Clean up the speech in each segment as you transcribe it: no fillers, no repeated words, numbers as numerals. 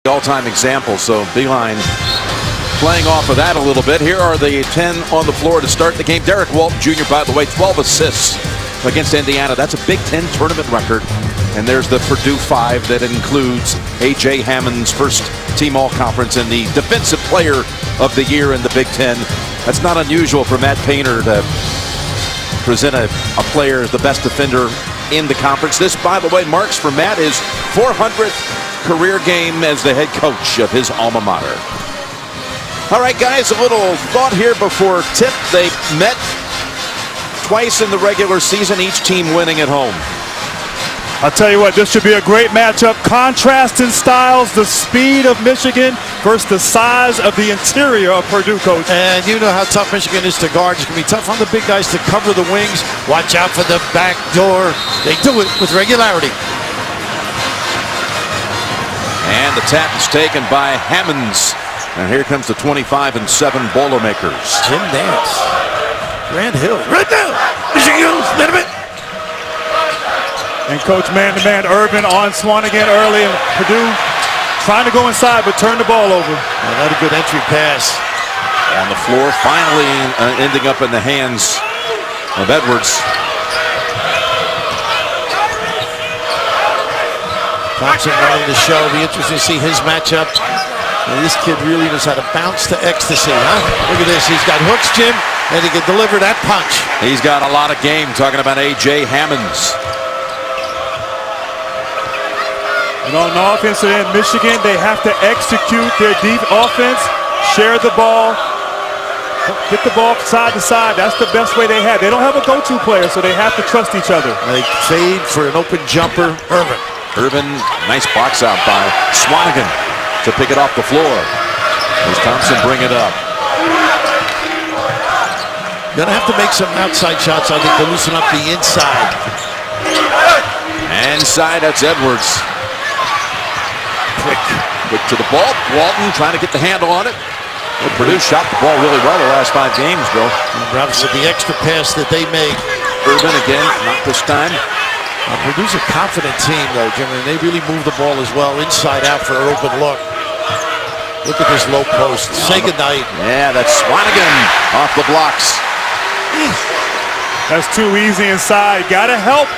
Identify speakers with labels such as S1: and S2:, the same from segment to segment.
S1: all-time example. So Beeline playing off of that a little bit. Here are the 10 on the floor to start the game. Derek Walton Jr., by the way, 12 assists against Indiana. That's a Big Ten tournament record. And there's the Purdue 5 that includes A.J. Hammond's first team all-conference and the defensive player of the year in the Big Ten. That's not unusual for Matt Painter to present a player as the best defender in the conference. This, by the way, marks for Matt his 400th career game as the head coach of his alma mater. All right, guys, a little thought here before tip. They met twice in the regular season, each team winning at home.
S2: I'll tell you what, this should be a great matchup. Contrast in styles, the speed of Michigan versus the size of the interior of Purdue, Coach.
S3: And you know how tough Michigan is to guard. It's going to be tough on the big guys to cover the wings. Watch out for the back door. They do it with regularity.
S1: And the tap is taken by Hammonds. And here comes the 25-7 Boilermakers.
S3: Jim Nance. Grant Hill. Right now. Michigan. Minute.
S2: And Coach man-to-man Urban on Swanigan early, and Purdue trying to go inside but turn the ball over.
S3: Another good entry pass.
S1: On the floor, finally ending up in the hands of Edwards.
S3: Thompson running the show. Be interesting to see his matchup. And this kid really knows how to bounce to ecstasy, huh? Look at this. He's got hooks, Jim, and he can deliver that punch.
S1: He's got a lot of game. Talking about A.J. Hammonds.
S2: And on the offensive end, Michigan, they have to execute their deep offense, share the ball, get the ball side to side. That's the best way they have. They don't have a go-to player, so they have to trust each other.
S3: They fade for an open jumper.
S1: Urban, nice box out by Swanigan to pick it off the floor. As Thompson bring it up.
S3: Gonna have to make some outside shots, I think, to loosen up the inside.
S1: Inside, that's Edwards. Quick to the ball. Walton trying to get the handle on it. Well, Purdue shot the ball really well the last 5 games, Bill.
S3: Obviously, the extra pass that they make.
S1: Urban again, not this time.
S3: Purdue's a confident team, though, Jim, and they really move the ball as well, inside out for an open look. Look at this low post. Say goodnight.
S1: Yeah, that's Swanigan off the blocks.
S2: That's too easy inside. Got to help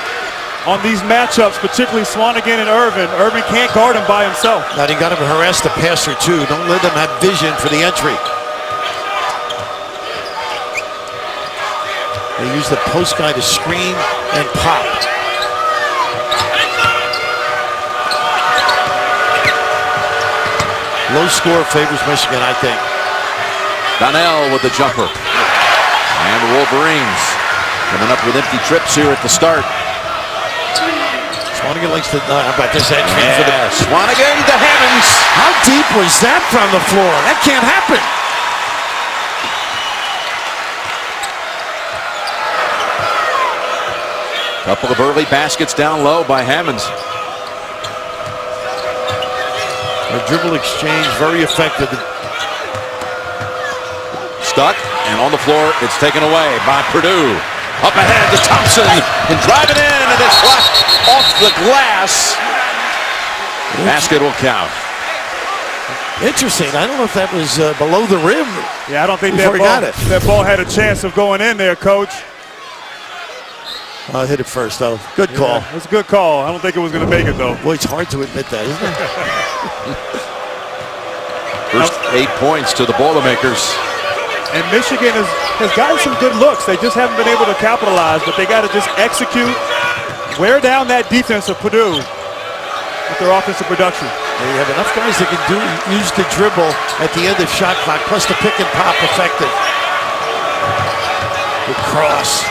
S2: on these matchups, particularly Swanigan and Urban. Urban can't guard him by himself.
S3: Now you got to harass the passer too. Don't let them have vision for the entry. They use the post guy to screen and pop. Low score favors Michigan, I think.
S1: Donnell with the jumper. And the Wolverines coming up with empty trips here at the start.
S3: Swanigan likes to, how about this entry?
S1: Yeah, Swanigan to Hammonds.
S3: How deep was that from the floor? That can't happen.
S1: Couple of early baskets down low by Hammonds.
S3: A dribble exchange, very effective.
S1: Stuck, and on the floor, it's taken away by Purdue. Up ahead to Thompson, and driving in, and it's blocked off the glass. Basket will count.
S3: Interesting. I don't know if that was below the rim.
S2: Yeah, I don't think that ball had a chance of going in there, Coach.
S3: I'll hit it first, though. Good call.
S2: Yeah, it's a good call. I don't think it was going to make it, though.
S3: Boy, it's hard to admit that, isn't it?
S1: First 8 points to the Boilermakers.
S2: And Michigan has gotten some good looks. They just haven't been able to capitalize, but they got to just execute, wear down that defense of Purdue with their offensive production.
S3: They have enough guys that can use the dribble at the end of shot clock, plus the pick and pop effective. Good cross.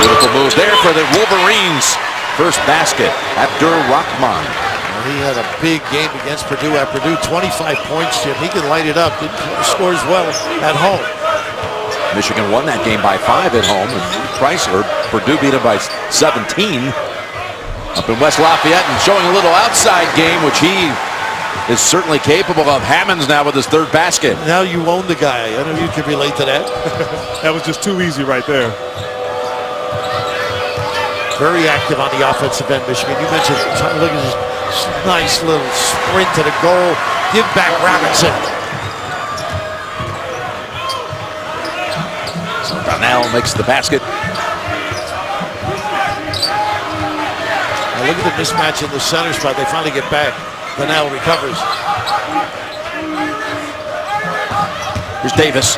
S1: Beautiful move there for the Wolverines. First basket, Abdur Rahman.
S3: He had a big game against Purdue. At Purdue, 25 points, Jim. He can light it up. He scores well at home.
S1: Michigan won that game by 5 at home. And Chrysler, Purdue beat him by 17 up in West Lafayette, and showing a little outside game, which he is certainly capable of. Hammonds now with his 3rd basket.
S3: Now you own the guy. I don't know if you can relate to that.
S2: That was just too easy right there.
S3: Very active on the offensive end, Michigan. You mentioned, look at this. Nice little sprint to the goal. Give back Robinson.
S1: Donnell makes the basket.
S3: Now look at the mismatch in the center spot. They finally get back. Donnell recovers.
S1: Here's Davis.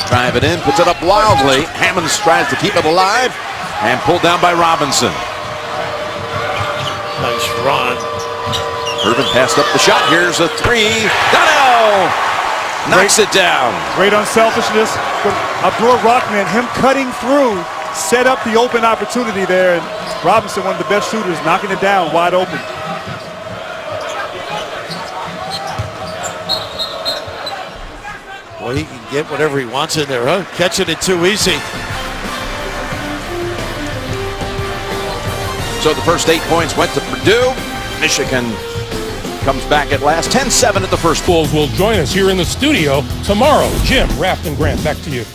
S1: Drive it in, puts it up wildly. Hammonds tries to keep it alive and pulled down by Robinson.
S3: Nice run.
S1: Irvin passed up the shot. Here's a three. Donnell knocks it down.
S2: Great unselfishness. Abdul Rahman, him cutting through, set up the open opportunity there. And Robinson, one of the best shooters, knocking it down wide open.
S3: Well, he can get whatever he wants in there, huh? Catching it too easy.
S1: So the first 8 points went to Purdue. Michigan comes back at last. 10-7 at the first.
S4: Bulls will join us here in the studio tomorrow. Jim, Raft, and Grant, back to you.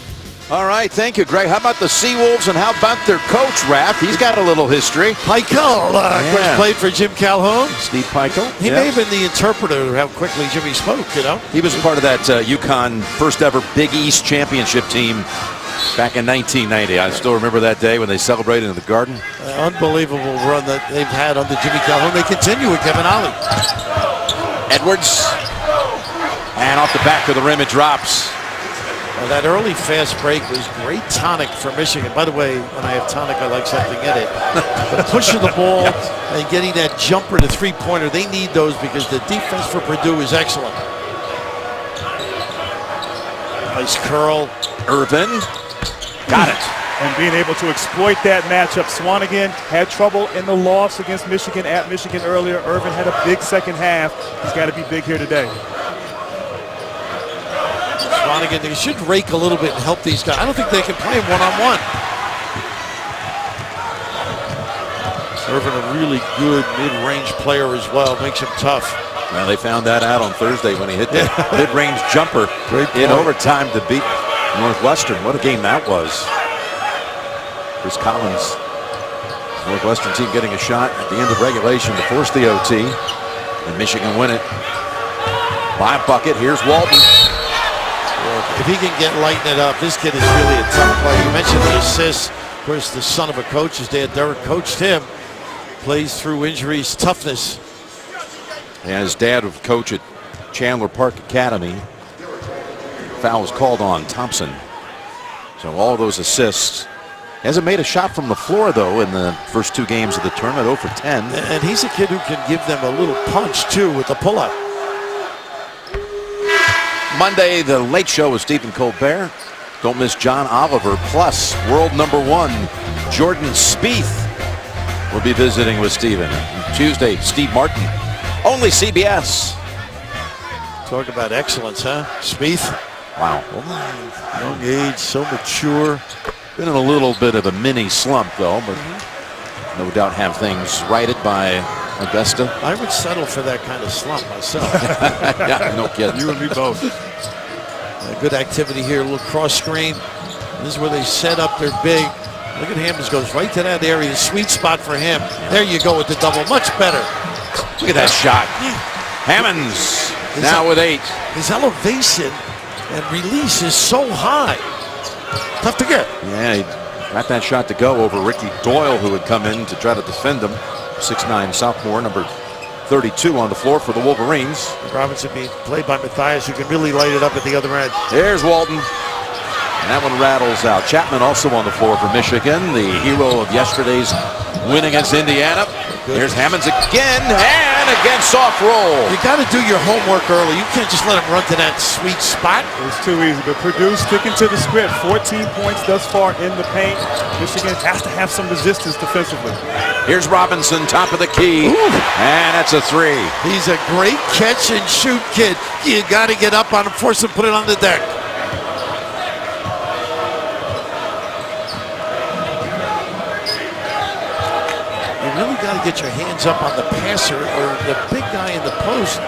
S1: All right, thank you, Greg. How about the Seawolves and how about their coach, Raft? He's got a little history.
S3: Peichel, of course, played for Jim Calhoun.
S1: Steve Peichel.
S3: He may have been the interpreter of how quickly Jimmy spoke, you know?
S1: He was part of that UConn first ever Big East championship team back in 1990. I still remember that day when they celebrated in the Garden.
S3: Unbelievable run that they've had under Jimmy Calhoun. They continue with Kevin Ollie.
S1: Edwards. And off the back of the rim it drops.
S3: Well, that early fast break was great tonic for Michigan. By the way, when I have tonic, I like something in it. But pushing the ball and getting that jumper to three-pointer, they need those because the defense for Purdue is excellent. Nice curl.
S1: Irvin. Got it.
S2: And being able to exploit that matchup. Swanigan had trouble in the loss against Michigan at Michigan earlier. Irvin had a big second half. He's got to be big here today.
S3: Swanigan, they should rake a little bit and help these guys. I don't think they can play him one-on-one. Irvin, a really good mid-range player as well. Makes him tough.
S1: Well, they found that out on Thursday when he hit that mid-range jumper in overtime to beat Northwestern. What a game that was. Chris Collins, Northwestern team getting a shot at the end of regulation to force the OT. And Michigan win it by a bucket. Here's Walton.
S3: If he can lighten it up, this kid is really a tough player. You mentioned the assists. Of course, the son of a coach, his dad Derek coached him. Plays through injuries, toughness.
S1: Yeah, his dad was coach at Chandler Park Academy. Foul was called on Thompson. So all those assists. Hasn't made a shot from the floor, though, in the first 2 games of the tournament, 0 for 10.
S3: And he's a kid who can give them a little punch, too, with the pull-up.
S1: Monday, the Late Show with Stephen Colbert. Don't miss John Oliver, plus world #1, Jordan Spieth will be visiting with Stephen. Tuesday, Steve Martin, only CBS.
S3: Talk about excellence, huh? Spieth.
S1: Wow.
S3: Young age, so mature.
S1: Been in a little bit of a mini slump, though, but no doubt have things righted by Augusta.
S3: I would settle for that kind of slump myself.
S1: Yeah, no kidding.
S2: You and me both.
S3: Good activity here, a little cross screen. This is where they set up their big. Look at Hammonds, goes right to that area. Sweet spot for him. There you go with the double, much better.
S1: Look at that shot. Hammonds now with 8.
S3: His elevation and release is so high. Tough to get.
S1: Yeah, he got that shot to go over Ricky Doyle, who had come in to try to defend him. 6'9" sophomore, number 32 on the floor for the Wolverines.
S3: Robinson being played by Matthias, who can really light it up at the other end.
S1: There's Walton. And that one rattles out. Chapman also on the floor for Michigan, the hero of yesterday's win against Indiana. Here's Hammonds again, and again soft roll.
S3: You got to do your homework early. You can't just let him run to that sweet spot.
S2: It's too easy, but Purdue sticking to the script. 14 points thus far in the paint. Michigan has to have some resistance defensively.
S1: Here's Robinson, top of the key, and that's a 3.
S3: He's a great catch and shoot kid. You got to get up on him, force him, put it on the deck. You really got to get your hands up on the passer, or the big guy in the post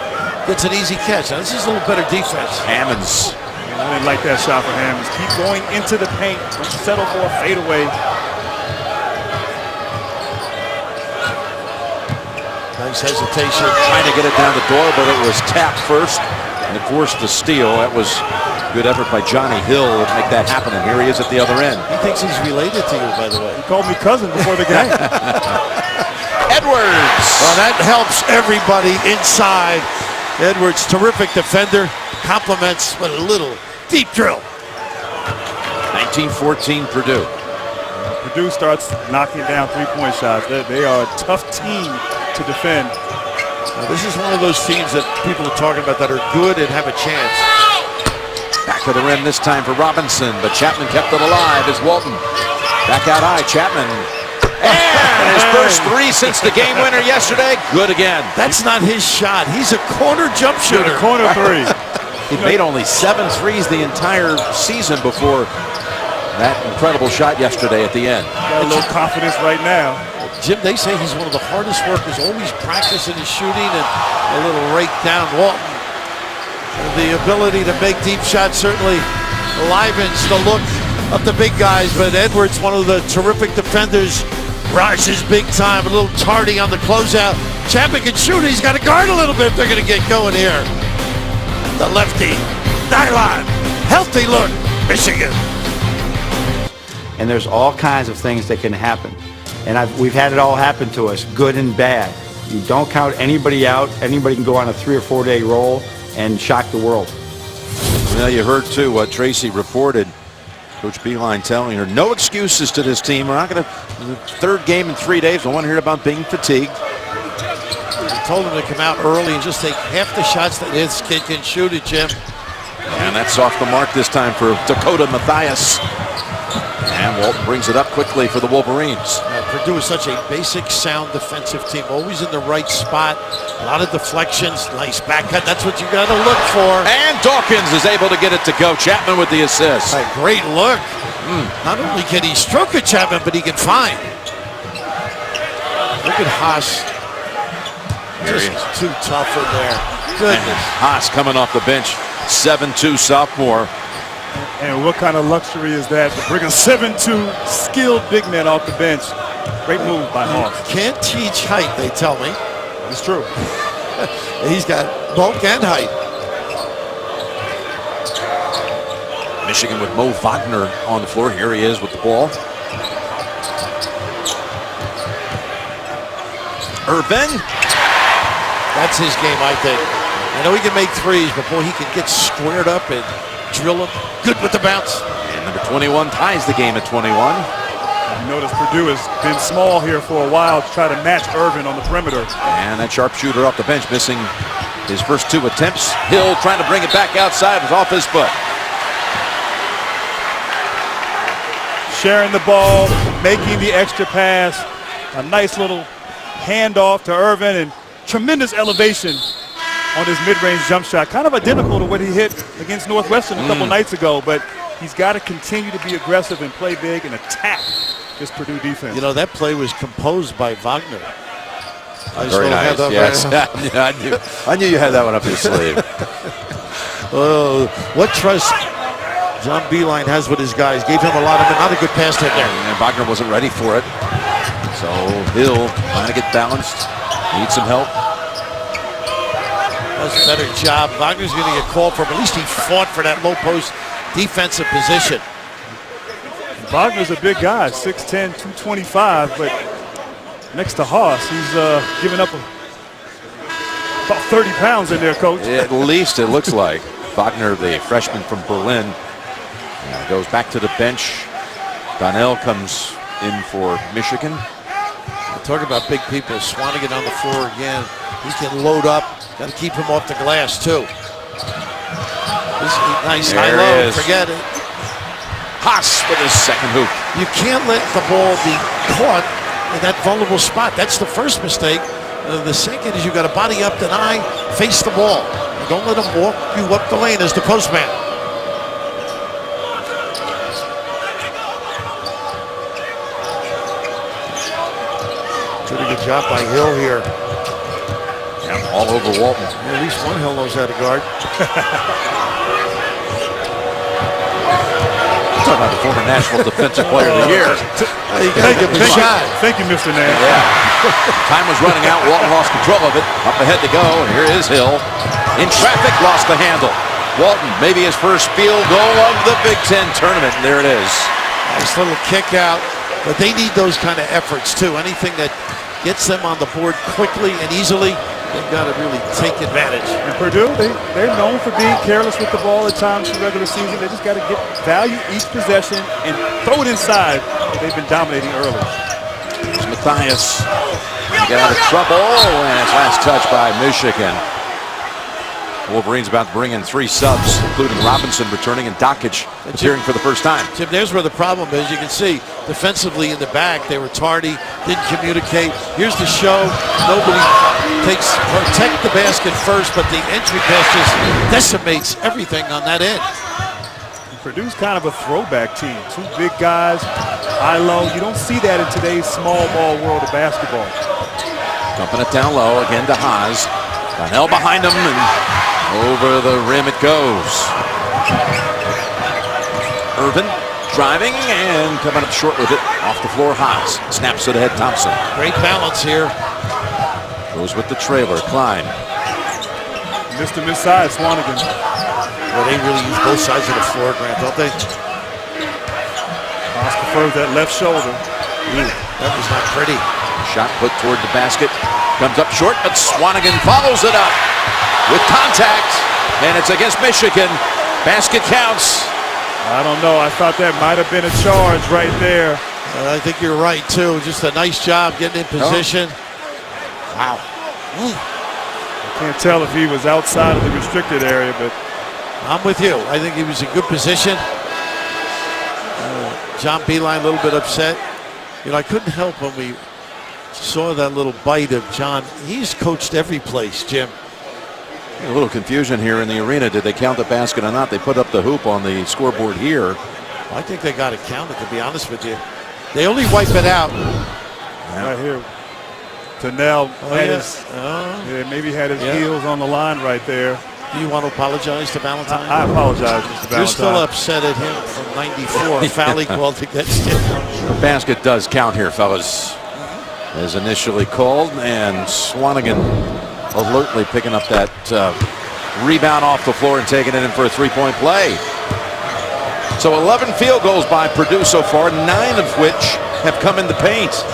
S3: gets an easy catch. Now, this is a little better defense.
S1: Hammonds.
S2: I didn't like that shot for Hammonds. Keep going into the paint. Don't settle for a fadeaway.
S3: Nice hesitation.
S1: Trying to get it down the door, but it was tapped first and forced the steal. That was good effort by Johnny Hill to make that happen, and here he is at the other end.
S3: He thinks he's related to you, by the way.
S2: He called me cousin before the game.
S1: Edwards!
S3: Well, that helps everybody inside. Edwards, terrific defender. Compliments with a little deep drill.
S1: 1914 Purdue.
S2: Purdue starts knocking down three-point shots. They are a tough team to defend.
S3: Now, this is one of those teams that people are talking about that are good and have a chance.
S1: Back to the rim this time for Robinson, but Chapman kept it alive as Walton. Back out high, Chapman. And his first three since the game winner yesterday. Good again.
S3: That's not his shot. He's a corner jump shooter.
S2: Corner three.
S1: He made only 7 threes the entire season before that incredible shot yesterday at the end.
S2: Got a little confidence right now.
S3: Jim, they say he's one of the hardest workers, always practicing his shooting, and a little rake down Walton. The ability to make deep shots certainly livens the look of the big guys, but Edwards, one of the terrific defenders, rises big time, a little tardy on the closeout. Chapman can shoot, he's got to guard a little bit if they're going to get going here. The lefty, nylon, healthy look, Michigan.
S5: And there's all kinds of things that can happen. And we've had it all happen to us, good and bad. You don't count anybody out. Anybody can go on a 3 or 4 day roll and shock the world.
S1: Well, you heard too what Tracy reported. Coach Beilein telling her no excuses to this team. We're not going to, the third game in 3 days. I want to hear about being fatigued.
S3: He told him to come out early and just take half the shots that his kid can shoot at, Jim.
S1: And that's off the mark this time for Dakota Mathias. And Walton brings it up quickly for the Wolverines.
S3: Purdue is such a basic, sound defensive team, always in the right spot. A lot of deflections, nice back cut. That's what you got to look for.
S1: And Dawkins is able to get it to go. Chapman with the assist.
S3: A great look. Not only can he stroke at Chapman, but he can find. Look at Haas. Just too tough in there. Goodness.
S1: Haas coming off the bench. 7'2" sophomore.
S2: And what kind of luxury is that to bring a 7'2" skilled big man off the bench? Great move by Haas.
S3: Can't teach height, they tell me.
S2: It's true.
S3: He's got bulk and height.
S1: Michigan with Mo Wagner on the floor. Here he is with the ball. Irvin.
S3: That's his game, I think. I know he can make threes, but boy, he can get squared up and drill him. Good with the bounce.
S1: And number 21 ties the game at 21.
S2: You notice Purdue has been small here for a while to try to match Irvin on the perimeter.
S1: And that sharpshooter off the bench missing his first 2 attempts. Hill trying to bring it back outside. It was off his foot.
S2: Sharing the ball, making the extra pass. A nice little handoff to Irvin and tremendous elevation on his mid-range jump shot. Kind of identical to what he hit against Northwestern a couple nights ago, but he's got to continue to be aggressive and play big and attack this Purdue defense.
S3: You know, that play was composed by Wagner.
S1: Very nice, yes. I knew you had that one up your sleeve.
S3: What trust John Beilein has with his guys. Gave him a lot of it. Not a good pass hit there.
S1: And Wagner wasn't ready for it. So Hill trying to get balanced. Needs some help.
S3: Does a better job. Wagner's going to get called for him. At least he fought for that low post defensive position.
S2: Wagner's a big guy, 6'10", 225, but next to Haas, he's giving up about 30 pounds in there, Coach.
S1: At least it looks like. Wagner, the freshman from Berlin, goes back to the bench. Donnell comes in for Michigan.
S3: Talk about big people. Swanigan on the floor again. He can load up. Got to keep him off the glass, too. This is nice
S1: There
S3: high-low.
S1: is.
S3: Forget it.
S1: Haas with his second hoop.
S3: You can't let the ball be caught in that vulnerable spot. That's the first mistake. The second is you got to body up, deny, face the ball. Don't let him walk you up the lane as the postman. Pretty good job by Hill here.
S1: Yeah, all over Walton.
S3: At least one Hill knows how to guard.
S1: talking about the former National Defensive Player of the Year.
S2: Thank you, Mr. Nash.
S1: Yeah. Time was running out. Walton lost control of it. Up ahead to go, and here is Hill. In traffic, lost the handle. Walton, maybe his first field goal of the Big Ten tournament. And there it is.
S3: Nice little kick out. But they need those kind of efforts, too. Anything that gets them on the board quickly and easily, they've got to really take advantage.
S2: And Purdue, they're known for being careless with the ball at times in the regular season. They just got to value each possession and throw it inside. They've been dominating early.
S1: Here's Matthias. Get out of trouble, and it's last touch by Michigan. Wolverines about to bring in 3 subs, including Robinson returning and Dockage appearing for the first time.
S3: Jim, there's where the problem is. You can see defensively in the back, they were tardy, didn't communicate. Here's the show. Nobody protect the basket first, but the entry pass just decimates everything on that end.
S2: Purdue's kind of a throwback team. 2 big guys, high-low. You don't see that in today's small ball world of basketball.
S1: Dumping it down low, again to Haas. Donnell behind him, and over the rim it goes. Irvin driving and coming up short with it. Off the floor, Haas. Snaps it ahead, Thompson.
S3: Great balance here.
S1: Goes with the trailer, Klein.
S2: Missed him inside, Swanigan.
S3: Well, they really use both sides of the floor, Grant, don't they?
S2: Haas prefers that left shoulder.
S3: That was not pretty.
S1: Shot put toward the basket. Comes up short, but Swanigan follows it up with contact, and it's against Michigan. Basket counts.
S2: I don't know. I thought that might have been a charge right there.
S3: I think you're right, too. Just a nice job getting in position.
S1: Wow.
S2: I can't tell if he was outside of the restricted area, but
S3: I'm with you. I think he was in good position. John Beilein a little bit upset. You know, I couldn't help when we saw that little bite of John. He's coached every place, Jim.
S1: A little confusion here in the arena. Did they count the basket or not? They put up the hoop on the scoreboard here.
S3: I think they got it counted, to be honest with you. They only wipe it out.
S2: Right here. Donnell maybe had his heels on the line right there.
S3: Do you want to apologize to Valentine?
S2: I apologize, Mr. Valentine.
S3: You're still upset at him from '94. Foulie called against him.
S1: The basket does count here, fellas. As initially called, and Swanigan alertly picking up that rebound off the floor and taking it in for a 3-point play. So 11 field goals by Purdue so far, 9 of which have come in the paint.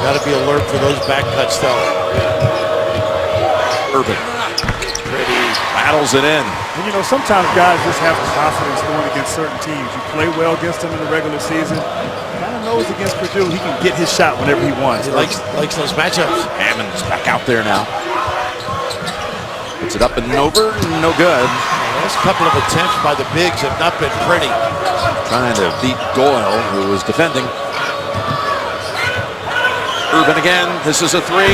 S3: Got to be alert for those back cuts, though.
S1: Irvin. Pretty. Battles it in.
S2: And you know, sometimes guys just have confidence going against certain teams. You play well against them in the regular season. Kind of knows against Purdue he can get his shot whenever he wants.
S3: He likes those matchups.
S1: Hammond's back out there now. Puts it up and over, no good.
S3: The last couple of attempts by the bigs have not been pretty.
S1: Trying to beat Doyle, who was defending. Irvin again. This is a 3.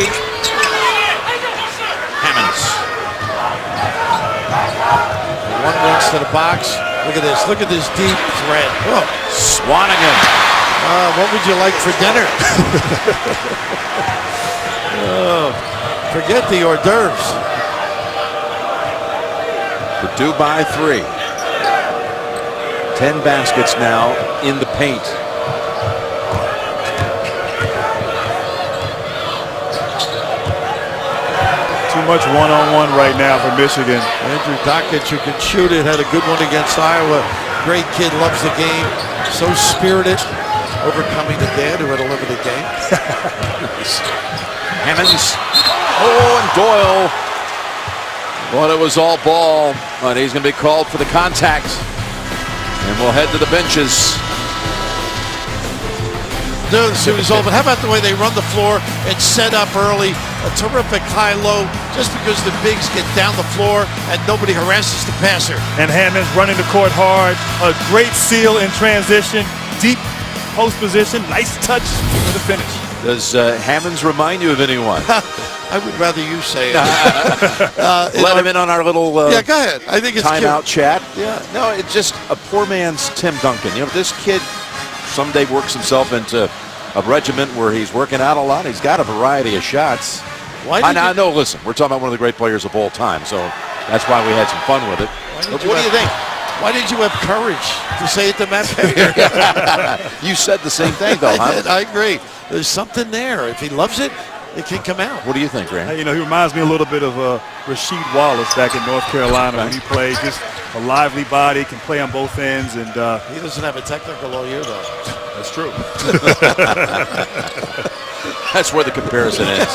S1: Hammonds.
S3: One wants to the box. Look at this. Look at this deep threat. Oh.
S1: Swanigan.
S3: What would you like for dinner? Forget the hors d'oeuvres.
S1: Purdue by 3. 10 baskets now in the paint.
S2: Too much one-on-one right now for Michigan.
S3: Andrew Dockage, who can shoot it, had a good one against Iowa. Great kid, loves the game. So spirited, overcoming the dad who had a limited game.
S1: Hammonds. Oh, and Doyle. Well, it was all ball, but he's going to be called for the contact. And we'll head to the benches.
S3: No, the suit is over. How about the way they run the floor and set up early? A terrific high-low, just because the bigs get down the floor and nobody harasses the passer.
S2: And Hammond's running the court hard. A great seal in transition. Deep post position. Nice touch for the finish.
S1: Does Hammonds remind you of anyone?
S3: I would rather you say it.
S1: Let him in on our little
S3: yeah, go ahead. I think it's
S1: timeout chat.
S3: Yeah.
S1: No, it's just a poor man's Tim Duncan. You know, this kid someday works himself into a regiment where he's working out a lot. He's got a variety of shots. I know, listen, we're talking about one of the great players of all time, so that's why we had some fun with it.
S3: Why What do you think? Why did you have courage to say it to Matt Painter?
S1: You said the same thing, though, huh?
S3: I did. I agree. There's something there. If he loves it, it can come out.
S1: What do you think, Rand?
S2: He reminds me a little bit of Rasheed Wallace back in North Carolina when he played. Just a lively body, can play on both ends. And
S3: he doesn't have a technical all year, though.
S2: That's true.
S1: That's where the comparison is.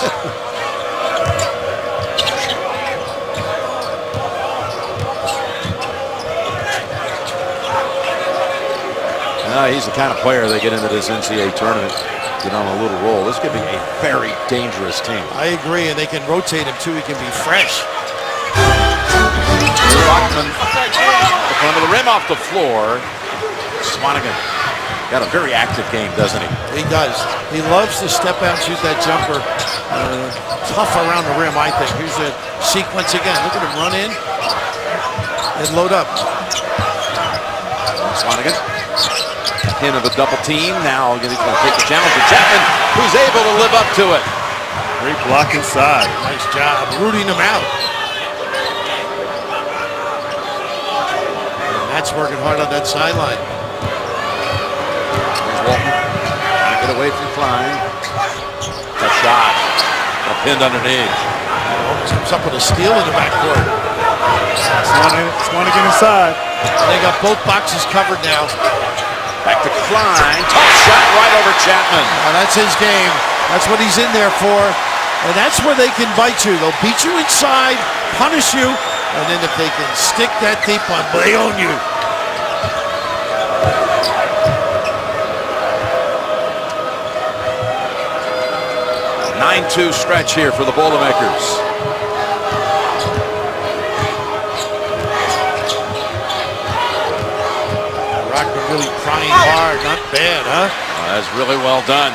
S1: He's the kind of player they get into this NCAA tournament, get on a little roll. This could be a very dangerous team.
S3: I agree, and they can rotate him too. He can be fresh.
S1: Lockman, the front of the rim off the floor. Swanigan got a very active game, doesn't he?
S3: He does. He loves to step out and shoot that jumper. Tough around the rim, I think. Here's a sequence again. Look at him run in and load up.
S1: Swanigan. Hint of a double team. Now he's going to take the challenge to Chapman, who's able to live up to it.
S2: Great block inside.
S3: Nice job rooting him out. And that's working hard on that sideline.
S1: Here's Walton. Trying to get away from Klein. A shot. Pinned underneath.
S3: Comes up with a steal in the backcourt.
S2: Swanigan inside.
S3: They got both boxes covered now.
S1: Back to Klein. Tough shot right over Chapman.
S3: Now that's his game. That's what he's in there for. And that's where they can bite you. They'll beat you inside, punish you, and then if they can stick that deep one, they own you.
S1: A 9-2 stretch here for the Boilermakers.
S3: Really trying hard, not bad, huh?
S1: That's really well done.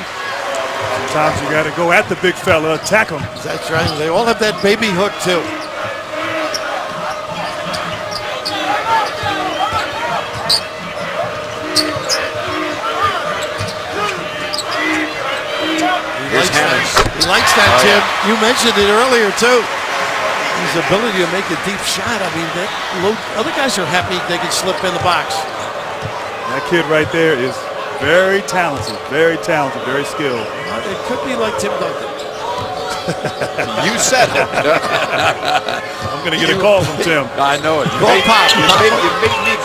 S2: Sometimes you got to go at the big fella, attack him.
S3: That's right. They all have that baby hook, too. He likes that, Tim.
S1: Yeah.
S3: You mentioned it earlier, too. His ability to make a deep shot. I mean, other guys are happy they can slip in the box.
S2: That kid right there is very talented, very skilled.
S3: It could be like Tim Duncan.
S1: You said it.
S2: I'm going to get a call from Tim.
S1: I know it. You
S3: Go
S1: made,
S3: pop.
S1: you made me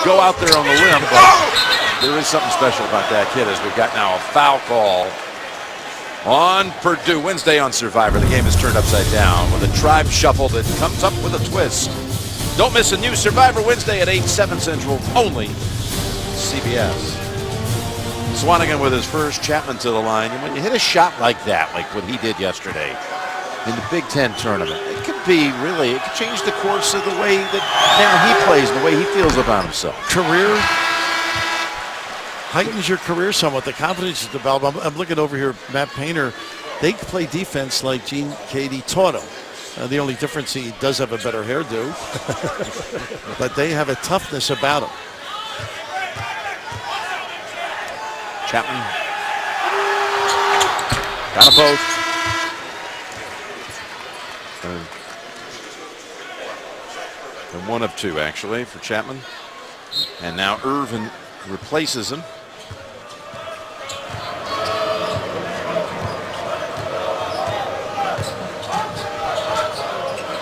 S1: go out there on the limb, but there is something special about that kid as we've got now a foul call on Purdue. Wednesday on Survivor. The game is turned upside down with a tribe shuffle that comes up with a twist. Don't miss a new Survivor Wednesday at 8/7 Central, only CBS. Swanigan with his first, Chapman to the line. And when you hit a shot like that, like what he did yesterday in the Big Ten tournament, it could change the course of the way that now he plays and the way he feels about himself.
S3: Career heightens your career somewhat. The confidence is developed. I'm looking over here, Matt Painter. They play defense like Gene Cady taught him. The only difference, he does have a better hairdo, but they have a toughness about him.
S1: Chapman got them both. And one of two, actually, for Chapman. And now Irvin replaces him.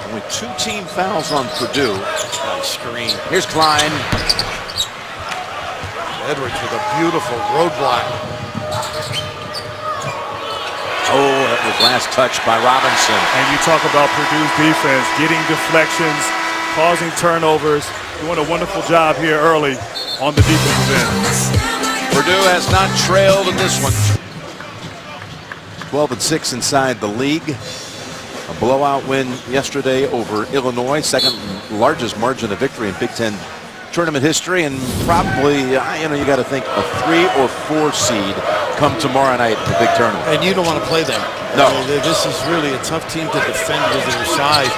S1: Only 2 team fouls on Purdue.
S3: Nice screen.
S1: Here's Klein.
S3: Edwards with a beautiful roadblock.
S1: Oh, that was last touched by Robinson.
S2: And you talk about Purdue's defense, getting deflections, causing turnovers. Doing a wonderful job here early on the defensive end.
S1: Purdue has not trailed in this one. 12-6 inside the league. A blowout win yesterday over Illinois, second largest margin of victory in Big Ten tournament history, and probably, you got to think a 3 or 4 seed come tomorrow night in the big tournament.
S3: And you don't want to play them.
S1: No.
S3: This is really a tough team to defend with their size.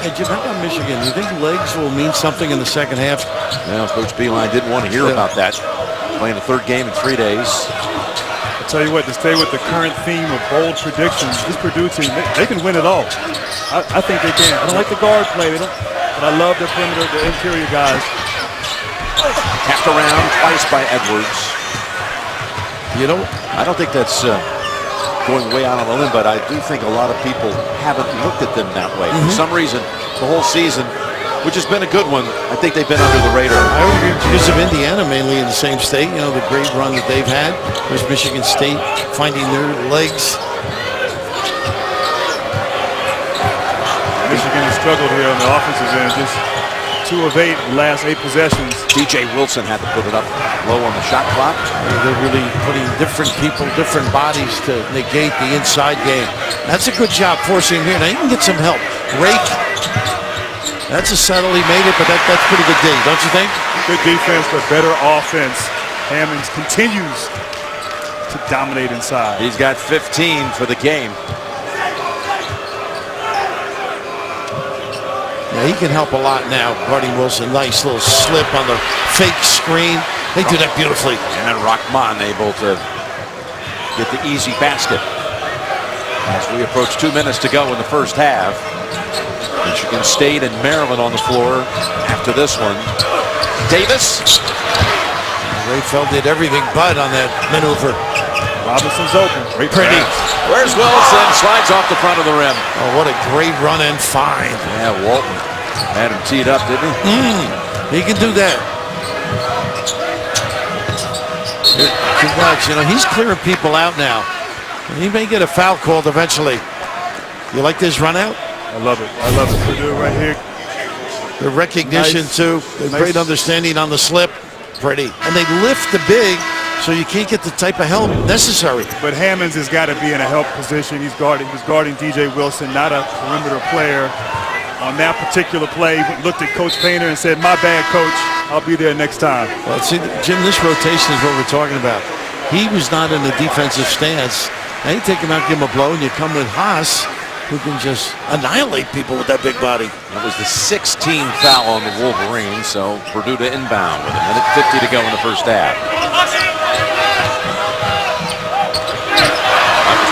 S3: And you remember Michigan, you think legs will mean something in the second half?
S1: Well, Coach Beilein didn't want to hear about that. Playing a third game in 3 days.
S2: I'll tell you what, to stay with the current theme of bold predictions, this Purdue team, they can win it all. I think they can. I don't like the guard play. But I love the perimeter, the interior guys.
S1: Tapped around twice by Edwards.
S3: You know,
S1: I don't think that's going way out on a limb, but I do think a lot of people haven't looked at them that way. For some reason, the whole season, which has been a good one, I think they've been under the radar.
S3: I would agree because of Indiana, mainly in the same state. You know, the great run that they've had. There's Michigan State finding their legs.
S2: Michigan has struggled here on the offensive end. Just 2 of 8 in the last 8 possessions.
S1: DJ Wilson had to put it up low on the shot clock.
S3: They're really putting different people, different bodies to negate the inside game. That's a good job forcing him here. Now you can get some help. Rake. That's a settle. He made it, but that's pretty good D, don't you think?
S2: Good defense, but better offense. Hammonds continues to dominate inside.
S1: He's got 15 for the game.
S3: Yeah, he can help a lot now, guarding Wilson. Nice little slip on the fake screen. They do that beautifully.
S1: And Rahman able to get the easy basket. As we approach 2 minutes to go in the first half. Michigan State and Maryland on the floor after this one. Davis.
S3: Rayfeld did everything but on that maneuver.
S2: Robinson's open. Great
S3: Pretty.
S2: pass.
S1: Where's Wilson? Slides off the front of the rim.
S3: Oh, what a great run and find.
S1: Yeah, Walton had him teed up, didn't he?
S3: He can do that. Congrats. You know, he's clearing people out now. He may get a foul called eventually. You like this run out?
S2: I love it. I love it. Purdue right here.
S3: The recognition,
S2: Nice.
S3: too. The great understanding on the slip. Pretty. And they lift the big, so you can't get the type of help necessary.
S2: But Hammonds has got to be in a help position. He was guarding DJ Wilson, not a perimeter player. On that particular play, he looked at Coach Painter and said, "My bad, Coach. I'll be there next time."
S3: Well, see, Jim, this rotation is what we're talking about. He was not in a defensive stance. Now you take him out, give him a blow, and you come with Haas, who can just annihilate people with that big body.
S1: That was the 16th foul on the Wolverines, so Purdue to inbound with a minute 50 to go in the first half.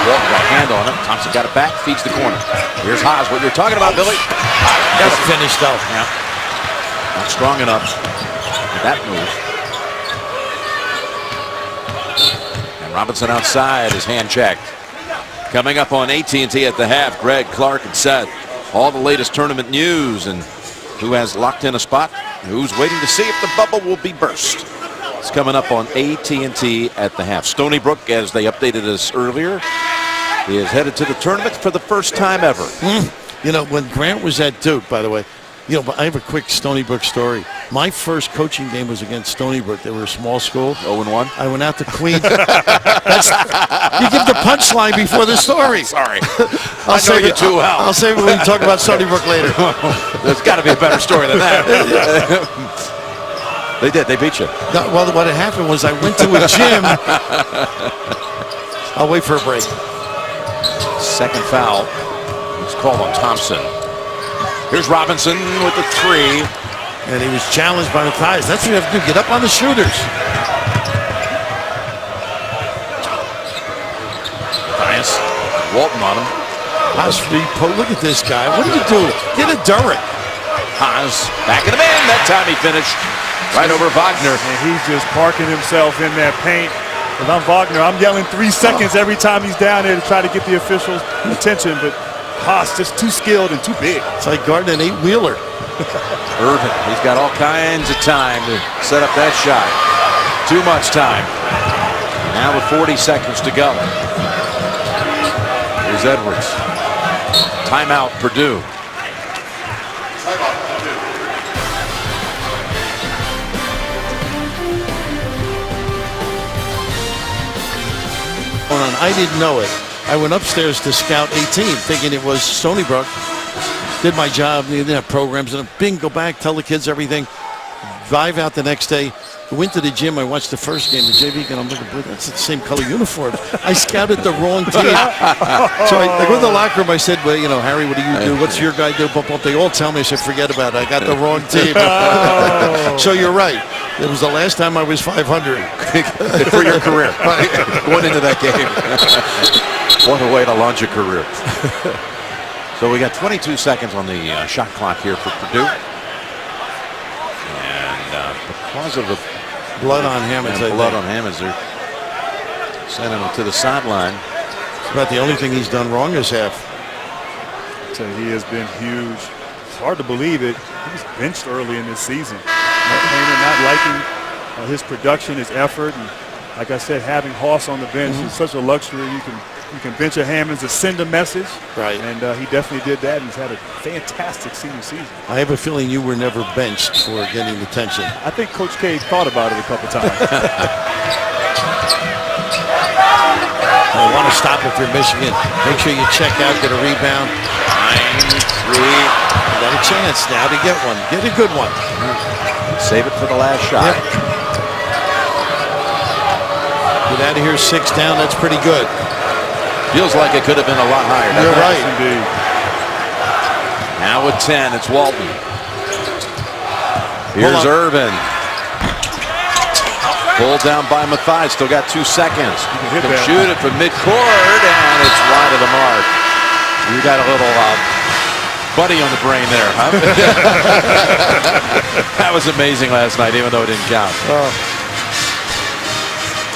S1: Walton got a hand on him. Thompson got it back, feeds the corner. Here's Haas, what you're talking about, Billy.
S3: That's finished though.
S1: Yeah. Not strong enough with that move. And Robinson outside, his hand checked. Coming up on AT&T at the half, Greg, Clark, and Seth. All the latest tournament news and who has locked in a spot, who's waiting to see if the bubble will be burst. It's coming up on AT&T at the half. Stony Brook, as they updated us earlier, is headed to the tournament for the first time ever.
S3: You know, when Grant was at Duke, by the way, you know, I have a quick Stony Brook story. My first coaching game was against Stony Brook. They were a small school.
S1: 0-1.
S3: I went out to Queens. You give the punchline before the story.
S1: Sorry.
S3: I'll
S1: I know you too well.
S3: I'll save it when we talk about Stony Brook later.
S1: There's got to be a better story than that. They did. They beat you.
S3: No, well, what had happened was I went to a gym. I'll wait for a break.
S1: Second foul. It's called on Thompson. Here's Robinson with the 3.
S3: And he was challenged by the ties. That's what you have to do. Get up on the shooters.
S1: Nice. Walton on him.
S3: Look at this guy. What did you do? Get a Durant.
S1: Haas backing him in. That time he finished right over Wagner.
S2: And he's just parking himself in that paint. If I'm Wagner, I'm yelling 3 seconds every time he's down there to try to get the officials' attention. But Haas just too skilled and too big.
S3: It's like guarding an 8-wheeler.
S1: Irvin, he's got all kinds of time to set up that shot. Too much time. Now with 40 seconds to go. Here's Edwards. Timeout, Purdue.
S3: I didn't know it. I went upstairs to scout 18, thinking it was Stony Brook. Did my job. They didn't have programs. And bing, go back, tell the kids everything. Drive out the next day. Went to the gym. I watched the first game, the JV, and I'm looking, that's the same color uniform. I scouted the wrong team. So I go to the locker room. I said, well, you know, Harry, what do you do? What's your guy do? They all tell me. I said, forget about it. I got the wrong team. So you're right. It was the last time I was 500.
S1: For your career. Going into that game. What a way to launch a career. So we got 22 seconds on the shot clock here for Purdue. Positive
S3: Blood on Hammonds.
S1: blood on Hammonds. They're sending him to the sideline.
S3: It's about the only thing he's done wrong this half.
S2: So he has been huge. It's hard to believe it. He was benched early in this season. Painter not liking his production, his effort, and like I said, having Hoss on the bench is such a luxury. You can bench a Hammonds to send a message,
S3: right?
S2: And he definitely did that, and he's had a fantastic senior season.
S3: I have a feeling you were never benched for getting attention.
S2: I think Coach K thought about it a couple times.
S3: I want to stop if you're Michigan. Make sure you check out, get a rebound.
S1: 9-3.
S3: You got a chance now to get one. Get a good one.
S1: Save it for the last shot.
S3: Yep. Get out of here 6 down. That's pretty good.
S1: Feels like it could have been a lot higher.
S3: You're right.
S2: Indeed.
S1: Now with 10, it's Walton. Here's Irvin. Pulled down by Mathis. Still got 2 seconds. Can shoot it from midcourt, and it's wide of the mark. You got a little buddy on the brain there, huh? That was amazing last night, even though it didn't count.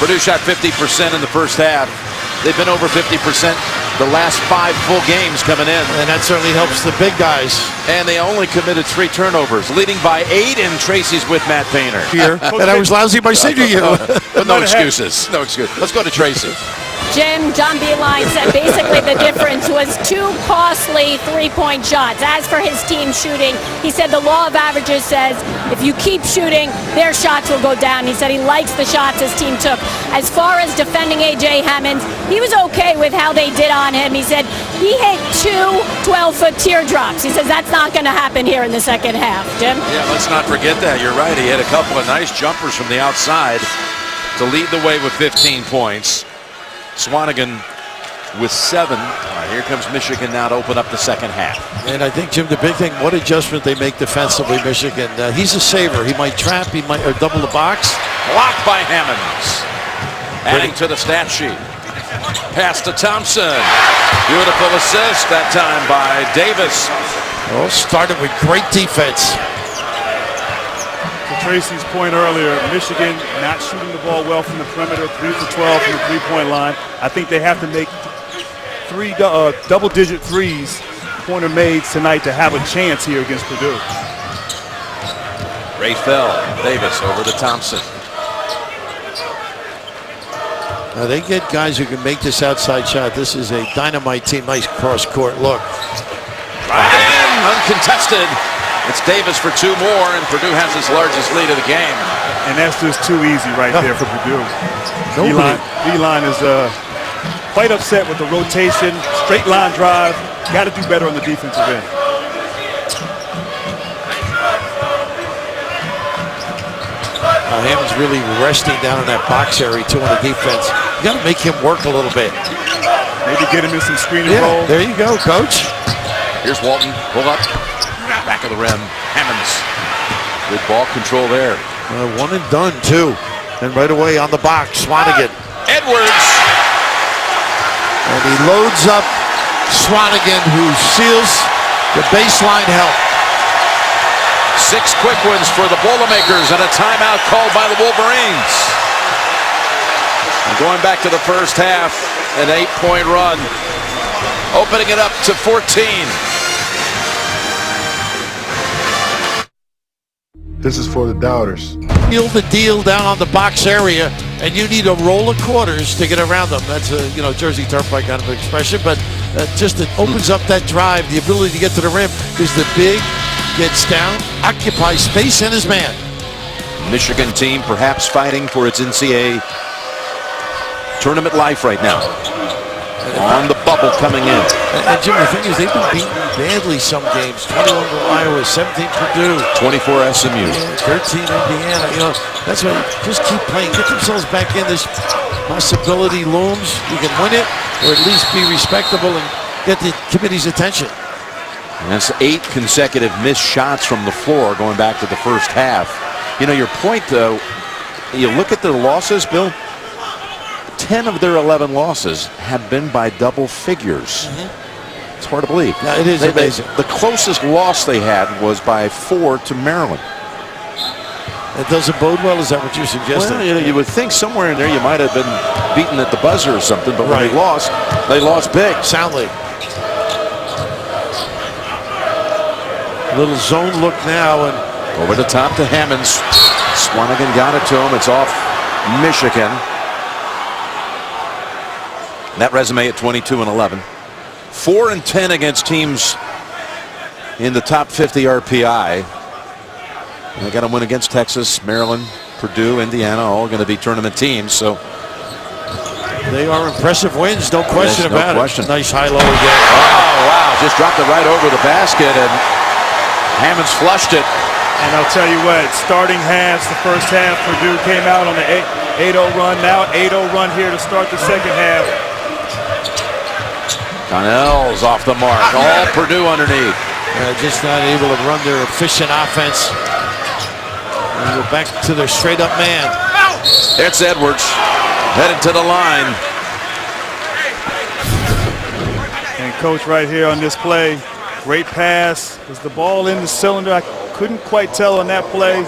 S1: Purdue shot 50% in the first half. They've been over 50% the last 5 full games coming in.
S3: And that certainly helps the big guys.
S1: And they only committed 3 turnovers, leading by 8, and Tracy's with Matt Painter.
S3: Here, and I was lousy my senior year.
S1: But no excuses. No excuse. Let's go to Tracy.
S6: Jim, John Beeline said basically the difference was 2 costly 3-point shots. As for his team shooting, he said the law of averages says if you keep shooting, their shots will go down. He said he likes the shots his team took. As far as defending A.J. Hammonds, he was okay with how they did on him. He said he hit 2 12-foot teardrops. He says that's not going to happen here in the second half. Jim?
S1: Yeah, let's not forget that. You're right. He had a couple of nice jumpers from the outside to lead the way with 15 points. Swanigan with 7. Here comes Michigan now to open up the second half.
S3: And I think, Jim, the big thing, what adjustment they make defensively, Michigan. He's a saver. He might trap, he might double the box.
S1: Blocked by Hammonds. Adding to the stat sheet. Pass to Thompson. Beautiful assist, that time by Davis.
S3: Well, started with great defense.
S2: To Tracy's point earlier, Michigan not shooting the ball well from the perimeter, 3 for 12 from the 3-point line. I think they have to make 3 double-digit threes, pointer made tonight to have a chance here against Purdue.
S1: Ray fell. Davis over to Thompson.
S3: Now they get guys who can make this outside shot. This is a dynamite team. Nice cross-court look.
S1: Right in, uncontested. It's Davis for 2 more, and Purdue has its largest lead of the game.
S2: And that's just too easy right there for Purdue. Beeline is quite upset with the rotation, straight line drive. Got to do better on the defensive end.
S3: Hammonds really resting down in that box area too on the defense. You got to make him work a little bit.
S2: Maybe get him in some screen and roll.
S3: There you go, coach.
S1: Here's Walton. Pull up. Back of the rim. Hammonds. Good ball control there.
S3: 1 and done, too. And right away on the box, Swanigan.
S1: Edwards.
S3: And he loads up Swanigan, who seals the baseline help.
S1: 6 quick ones for the Boilermakers and a timeout called by the Wolverines. And going back to the first half, an 8-point run. Opening it up to 14.
S7: This is for the doubters.
S3: Seal the deal down on the box area, and you need a roll of quarters to get around them. That's a Jersey Turnpike kind of expression, but just it opens up that drive, the ability to get to the rim, because the big gets down, occupies space, and is man.
S1: Michigan team perhaps fighting for its NCAA tournament life right now. On the bubble coming in.
S3: And Jim, the thing is, they've been beaten badly some games. 21 to Iowa, 17 Purdue.
S1: 24 SMU.
S3: 13 Indiana. That's why just keep playing. Get themselves back in. This possibility looms. You can win it, or at least be respectable and get the committee's attention.
S1: And that's 8 consecutive missed shots from the floor going back to the first half. Your point, though, you look at the losses, Bill, 10 of their 11 losses have been by double figures. It's hard to believe.
S3: Yeah, it is amazing.
S1: The closest loss they had was by 4 to Maryland.
S3: It doesn't bode well. Is that what you're suggesting?
S1: Well, you would think somewhere in there you might have been beaten at the buzzer or something, but when
S3: Right.
S1: they lost big.
S3: Soundly. Little zone look now, and
S1: Over the top to Hammonds. Swanigan got it to him. It's off Michigan. That resume at 22-11. 4-10 against teams in the top 50 RPI. And they got to win against Texas, Maryland, Purdue, Indiana, all going to be tournament teams. So
S3: they are impressive wins, no question
S1: Yes, no
S3: about
S1: question.
S3: it. Nice high-low again.
S1: oh wow, just dropped it right over the basket, and Hammonds flushed it.
S2: And I'll tell you what, starting halves, the first half, Purdue came out on the 8-0 run. Now 8-0 run here to start the second half.
S1: Connell's off the mark. All Purdue underneath.
S3: Just not able to run their efficient offense. And go back to their straight-up man.
S1: It's Edwards headed to the line.
S2: And coach right here on this play, great pass. Was the ball in the cylinder? I couldn't quite tell on that play.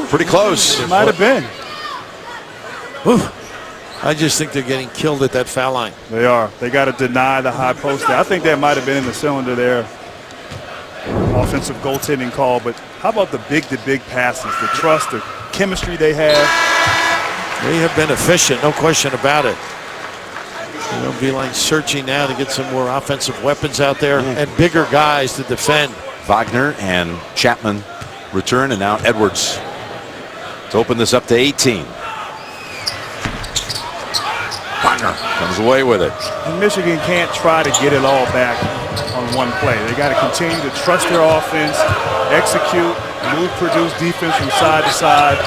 S1: Pretty close.
S2: It might have been.
S3: Whew. I just think they're getting killed at that foul line.
S2: They are. They got to deny the high post there. I think that might have been in the cylinder there. Offensive goaltending call, but how about the big-to-big passes, the trust, the chemistry they have?
S3: They have been efficient, no question about it. They'll be like searching now to get some more offensive weapons out there and bigger guys to defend.
S1: Wagner and Chapman return, and now Edwards to open this up to 18. Wagner comes away with it.
S2: And Michigan can't try to get it all back on one play. They got to continue to trust their offense, execute, move Purdue's defense from side to side,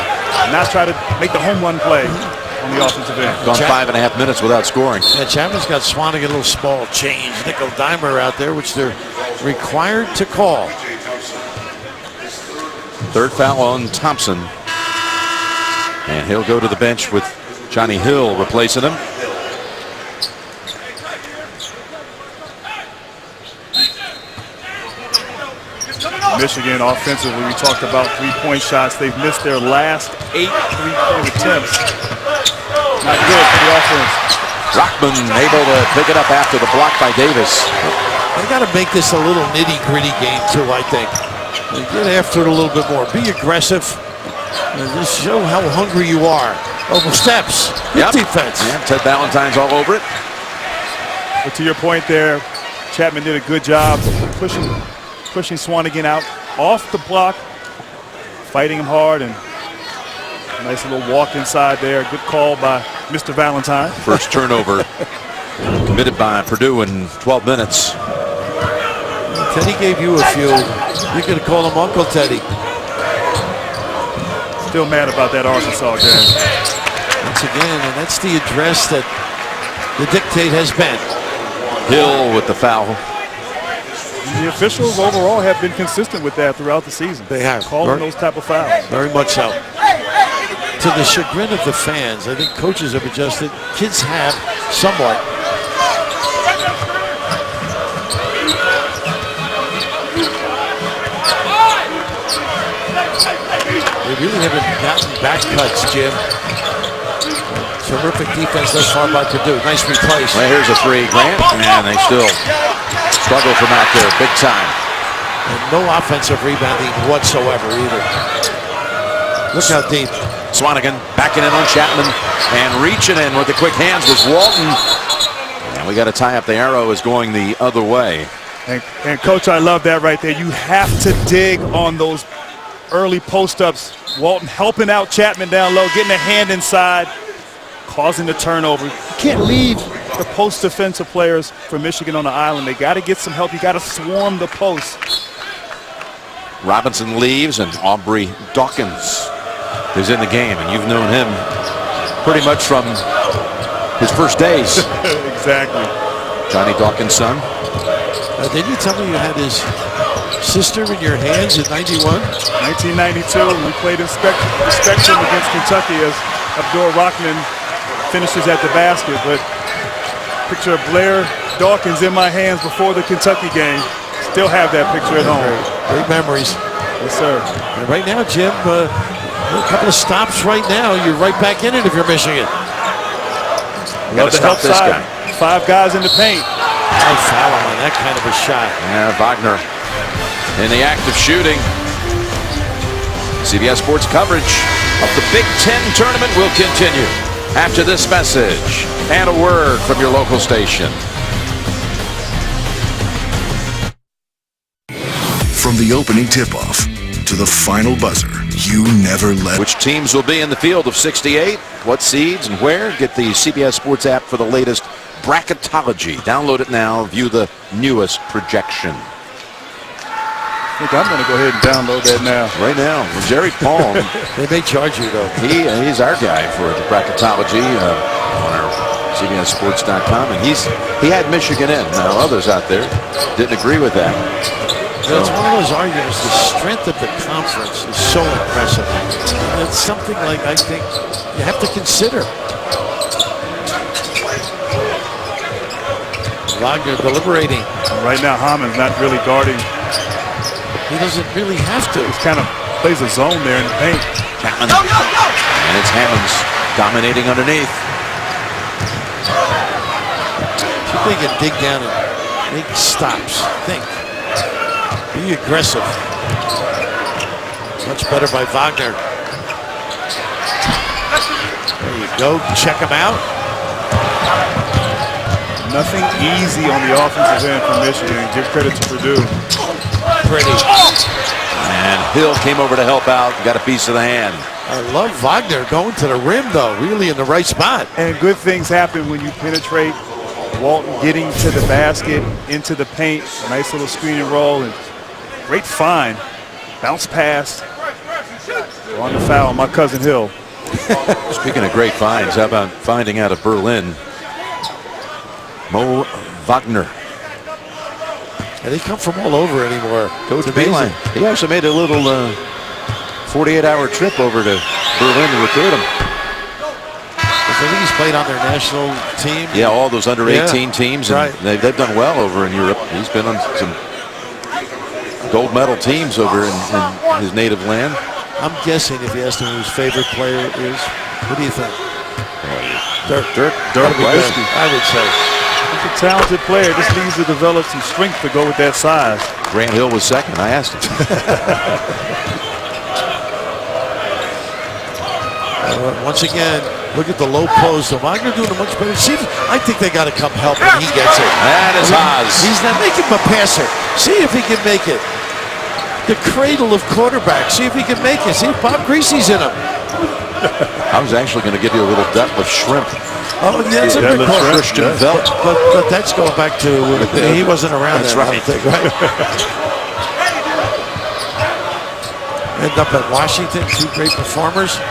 S2: and not try to make the home run play on the offensive end.
S1: Gone 5.5 minutes without scoring.
S3: Yeah, Chapman's got Swanigan a little small change. Nickel dimer out there, which they're required to call.
S1: Third foul on Thompson. And he'll go to the bench with Johnny Hill replacing him.
S2: Michigan offensively, we talked about three-point shots. They've missed their last 8 three-point attempts. Not good for the offense.
S1: Rockman able to pick it up after the block by Davis.
S3: They got to make this a little nitty-gritty game too, I think. Get after it a little bit more. Be aggressive. And just show how hungry you are. Over steps. Good defense.
S1: Yeah, Ted Valentine's all over it.
S2: But to your point there, Chapman did a good job pushing Swanigan out off the block, fighting him hard, and nice little walk inside there. Good call by Mr. Valentine.
S1: First turnover committed by Purdue in 12 minutes.
S3: Teddy gave you a few. You could call him Uncle Teddy.
S2: Still mad about that Arkansas game.
S3: Once again, and that's the address that the dictate has been.
S1: Hill with the foul.
S2: The officials overall have been consistent with that throughout the season.
S3: They have.
S2: Calling those type of fouls.
S3: Very much so. To the chagrin of the fans, I think coaches have adjusted. Kids have somewhat. They really haven't gotten back cuts, Jim. Terrific defense thus far by Purdue. Nice replace.
S1: Well, here's a three, Grant, and they still struggle from out there big time.
S3: And no offensive rebounding whatsoever either. Look how deep.
S1: Swanigan backing in on Chapman and reaching in with the quick hands was Walton. And we got to tie up. The arrow is going the other way.
S2: And Coach, I love that right there. You have to dig on those early post-ups. Walton helping out Chapman down low, getting a hand inside, causing the turnover. You can't leave the post defensive players for Michigan on the island. They got to get some help. You got to swarm the post.
S1: Robinson leaves, and Aubrey Dawkins is in the game, and you've known him pretty much from his first days.
S2: Exactly.
S1: Johnny Dawkins' son.
S3: Didn't you tell me you had his sister in your hands in '91?
S2: 1992, we played in Spectrum against Kentucky as Abdul Rahman finishes at the basket. But picture of Blair Dawkins in my hands before the Kentucky game. Still have that picture at home.
S3: Great memories.
S2: Yes, sir.
S3: And right now, Jim, a couple of stops right now. You're right back in it if you're Michigan.
S2: Love to help
S1: this
S2: side.
S1: guy.
S2: 5 guys in the paint.
S3: No foul on that kind of a shot.
S1: Yeah, Wagner in the act of shooting. CBS Sports coverage of the Big Ten tournament will continue after this message and a word from your local station.
S8: From the opening tip-off to the final buzzer, you never let...
S1: Which teams will be in the field of 68, what seeds and where? Get the CBS Sports app for the latest bracketology. Download it now. View the newest projection.
S2: I think I'm going to go ahead and download that now.
S1: Right now, Jerry Palm.
S3: They may charge you, though.
S1: He's our guy for the bracketology on our CBSSports.com, and he had Michigan in. Now others out there didn't agree with that.
S3: It's one of those arguments. The strength of the conference is so impressive. And it's something like I think you have to consider. Wagner deliberating.
S2: Right now, Hammond's not really guarding.
S3: He doesn't really have to.
S2: He kind of plays a zone there in the paint.
S1: Chapman. And it's Hammonds dominating underneath.
S3: See if they can dig down and make stops. Think. Be aggressive. Much better by Wagner. There you go. Check him out.
S2: Nothing easy on the offensive end for Michigan. Give credit to Purdue.
S3: Pretty.
S1: And Hill came over to help out. Got a piece of the hand.
S3: I love Wagner going to the rim, though. Really in the right spot.
S2: And good things happen when you penetrate. Walton getting to the basket, into the paint. A nice little screen and roll. And great find. Bounce pass. On the foul, my cousin Hill.
S1: Speaking of great finds, how about finding out of Berlin? Mo Wagner.
S3: And they come from all over anymore.
S1: Coach Beeline. He also made a little 48-hour trip over to Berlin to recruit him.
S3: I think he's played on their national team.
S1: Yeah, all those under 18 teams, and
S3: right.
S1: they've done well over in Europe. He's been on some gold medal teams over in his native land.
S3: I'm guessing if you asked him who his favorite player is, what do you think? Dirk. I would say.
S2: He's a talented player. This needs to develop some strength to go with that size.
S1: Grant Hill was second. I asked him.
S3: Once again, look at the low post. So Wagner doing a much better. See, I think they got to come help when he gets it.
S1: That is Haas.
S3: He's not making him a passer. See if he can make it. The cradle of quarterback. See if he can make it. See if Bob Greasy's in him.
S1: I was actually going to give you a little Detlef Shrimp.
S3: Oh, yeah, that's a good call.
S1: Christian Velt.
S3: But that's going back to he wasn't around.
S1: That's
S3: then,
S1: right.
S3: I don't think, right? End up at Washington. 2 great performers.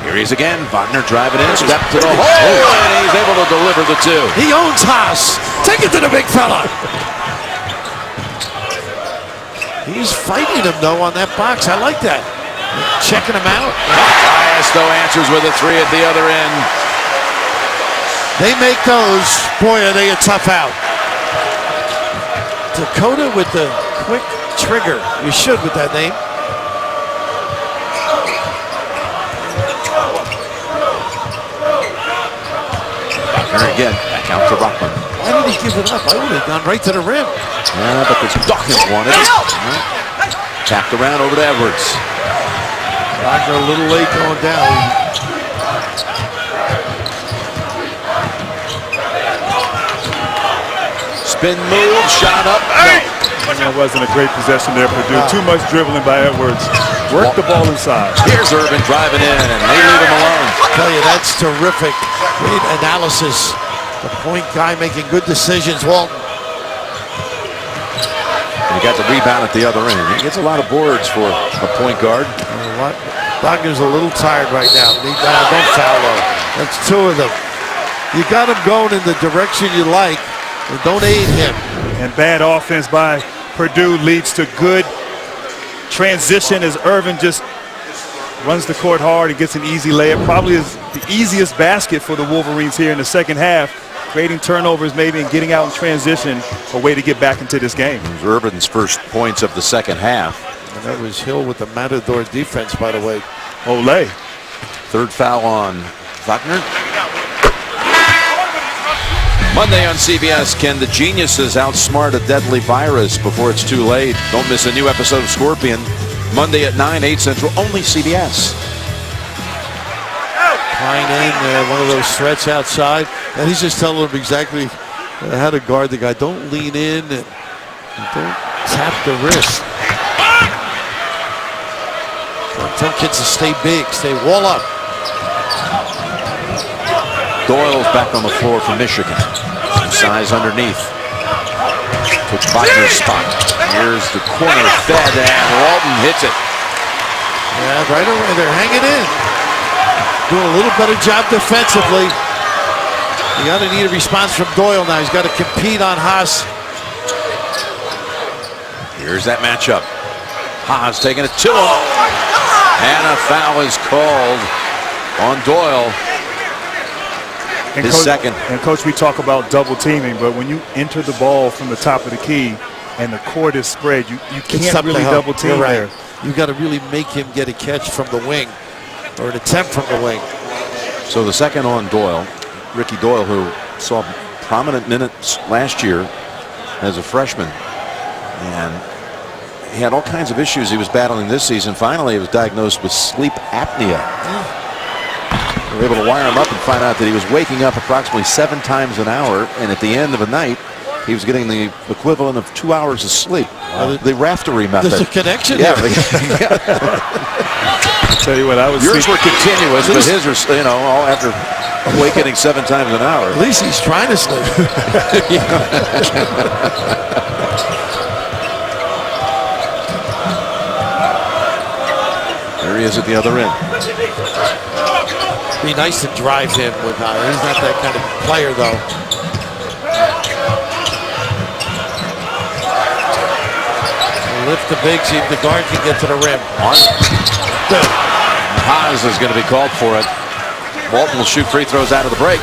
S1: Here he is again. Wagner driving in. Step to the hole. And he's able to deliver the 2.
S3: He owns Haas. Take it to the big fella. He's fighting him, though, on that box. I like that. Checking him out.
S1: Iasto answers with a 3 at the other end.
S3: They make those. Boy, are they a tough out. Dakota with the quick trigger. You should with that name.
S1: Wagner again. Back out to Rockman.
S3: Why did he give it up? I would have gone right to the rim.
S1: Yeah, but this Dawkins wanted it. Tapped around over to Edwards.
S3: Wagner a little late going down.
S1: Spin move, shot up.
S2: That wasn't a great possession there, Purdue. Too much dribbling by Edwards. Work the ball inside.
S1: Here's Irvin driving in, and they leave him alone.
S3: I tell you, that's terrific. Great analysis. The point guy making good decisions, Walton.
S1: He got the rebound at the other end. He gets a lot of boards for a point guard.
S3: Wagner's a little tired right now. Don't foul though. That's 2 of them. You got him going in the direction you like, and don't aid him.
S2: And bad offense by Purdue leads to good transition as Irvin just runs the court hard and gets an easy layup. Probably is the easiest basket for the Wolverines here in the second half. creating turnovers maybe and getting out in transition, a way to get back into this game.
S1: It was Urban's first points of the second half.
S3: And that was Hill with the Matador defense, by the way.
S2: Olay.
S1: Third foul on Faulkner. Monday on CBS, can the geniuses outsmart a deadly virus before it's too late? Don't miss a new episode of Scorpion. Monday at 9, 8 Central, only CBS.
S3: Klein in one of those threats outside, and he's just telling him exactly how to guard the guy. Don't lean in and don't tap the wrist. Tell kids to stay big, stay wall up.
S1: Doyle's back on the floor for Michigan. Size underneath. Took Faulkner's spot. Here's the corner fed, and Walton hits it.
S3: Yeah, right away. They're hanging in. Doing a little better job defensively. You got to need a response from Doyle now. He's got to compete on Haas.
S1: Here's that matchup. Haas taking it to him. And a foul is called on Doyle.
S2: And
S1: His
S2: Coach,
S1: second.
S2: And Coach, we talk about double teaming, but when you enter the ball from the top of the key and the court is spread, you can't really double team there.
S3: You've got to really make him get a catch from the wing or an attempt from the wing.
S1: So the second on Doyle, Ricky Doyle, who saw prominent minutes last year as a freshman. And he had all kinds of issues he was battling this season. Finally, he was diagnosed with sleep apnea. We were able to wire him up and find out that he was waking up approximately 7 times an hour, and at the end of a night, he was getting the equivalent of 2 hours of sleep. The raftery method.
S3: There's a connection.
S1: Yeah.
S2: I'll tell you what,
S1: yours were continuous, but his were, all after awakening 7 times an hour.
S3: At least he's trying to sleep.
S1: There he is at the other end.
S3: Be nice to drive him with he's not that kind of player, though. Lift the big, see if the guard can get to the rim.
S1: Haas is going to be called for it. Walton will shoot free throws out of the break.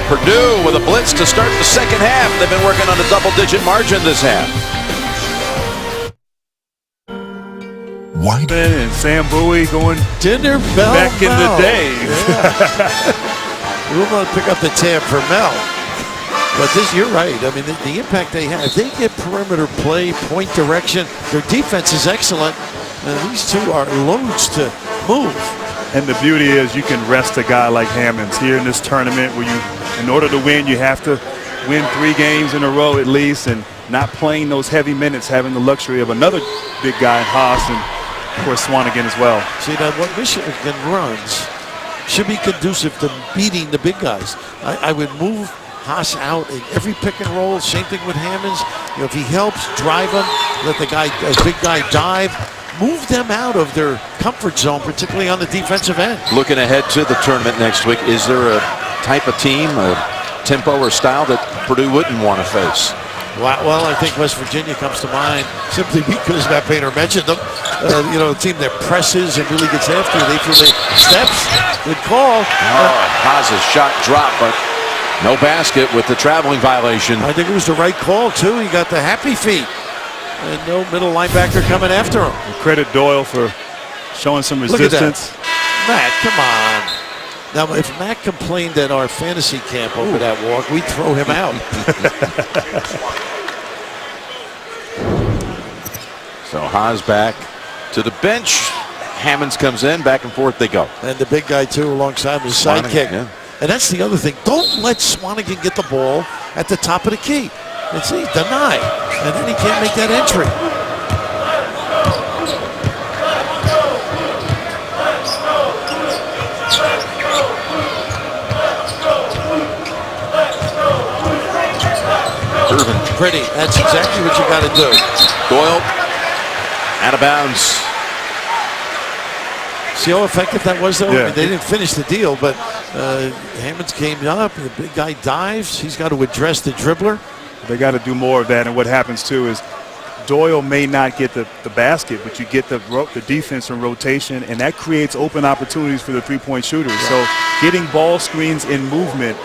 S1: Purdue with a blitz to start the second half. They've been working on a double-digit margin this half.
S7: White
S2: and Sam Bowie going
S3: dinner bell
S2: back in the day.
S3: Yeah. We'll want to pick up the tab for Mel. But you're right. I mean, the impact they have. If they get perimeter play, point direction, their defense is excellent. And these two are loads to move.
S2: And the beauty is you can rest a guy like Hammonds here in this tournament where in order to win, you have to win 3 games in a row at least, and not playing those heavy minutes, having the luxury of another big guy in Haas and, of course, Swanigan as well.
S3: See, that what Michigan runs should be conducive to beating the big guys. I would move Haas out in every pick and roll. Same thing with Hammonds. If he helps, drive him, let the big guy dive. Move them out of their comfort zone, particularly on the defensive end.
S1: Looking ahead to the tournament next week, is there a type of team, a tempo or style that Purdue wouldn't want to face?
S3: Well, I think West Virginia comes to mind simply because Matt Painter mentioned them. A team that presses and really gets after. They feel the steps. Good call.
S1: Haas's shot dropped, but no basket with the traveling violation.
S3: I think it was the right call, too. He got the happy feet. And no middle linebacker coming after him.
S2: Credit Doyle for showing some resistance.
S3: Matt, come on. Now, if Matt complained at our fantasy camp over that walk, we'd throw him out.
S1: So Haas back to the bench. Hammonds comes in, back and forth they go.
S3: And the big guy, too, alongside his sidekick.
S1: Yeah.
S3: And that's the other thing. Don't let Swanigan get the ball at the top of the key. And see, deny. And then he can't make that entry.
S1: Irvin.
S3: Pretty. That's exactly what you got to do.
S1: Doyle out of bounds.
S3: See how effective that was, though?
S2: Yeah.
S3: I mean, they didn't finish the deal, but Hammonds came up. The big guy dives. He's got to address the dribbler.
S2: They got to do more of that. And what happens, too, is Doyle may not get the basket, but you get the defense in rotation, and that creates open opportunities for the three-point shooters. So getting ball screens in movement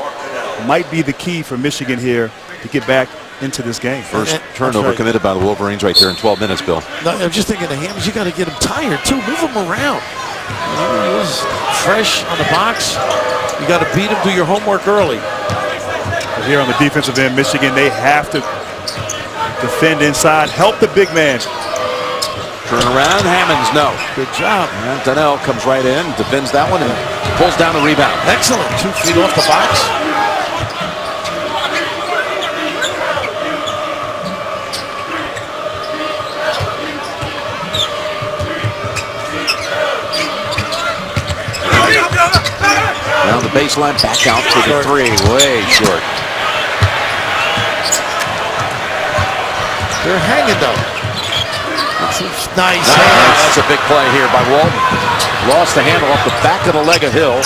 S2: might be the key for Michigan here to get back into this game.
S1: First turnover committed by the Wolverines right there in 12 minutes, Bill.
S3: No, I'm just thinking the Hams, you got to get him tired too. Move him around. He was fresh on the box. You got to beat him. Do your homework early.
S2: But here on the defensive end, Michigan, they have to defend inside, help the big man.
S1: Turn around, Hammonds, no.
S3: Good job.
S1: And Donnell comes right in, defends that one, and pulls down the rebound.
S3: Excellent. 2 feet off the box.
S1: Down the baseline, back out to the three, way short.
S3: They're hanging though. Nice.
S1: That's a big play here by Walton. Lost the handle off the back of the leg of Hill.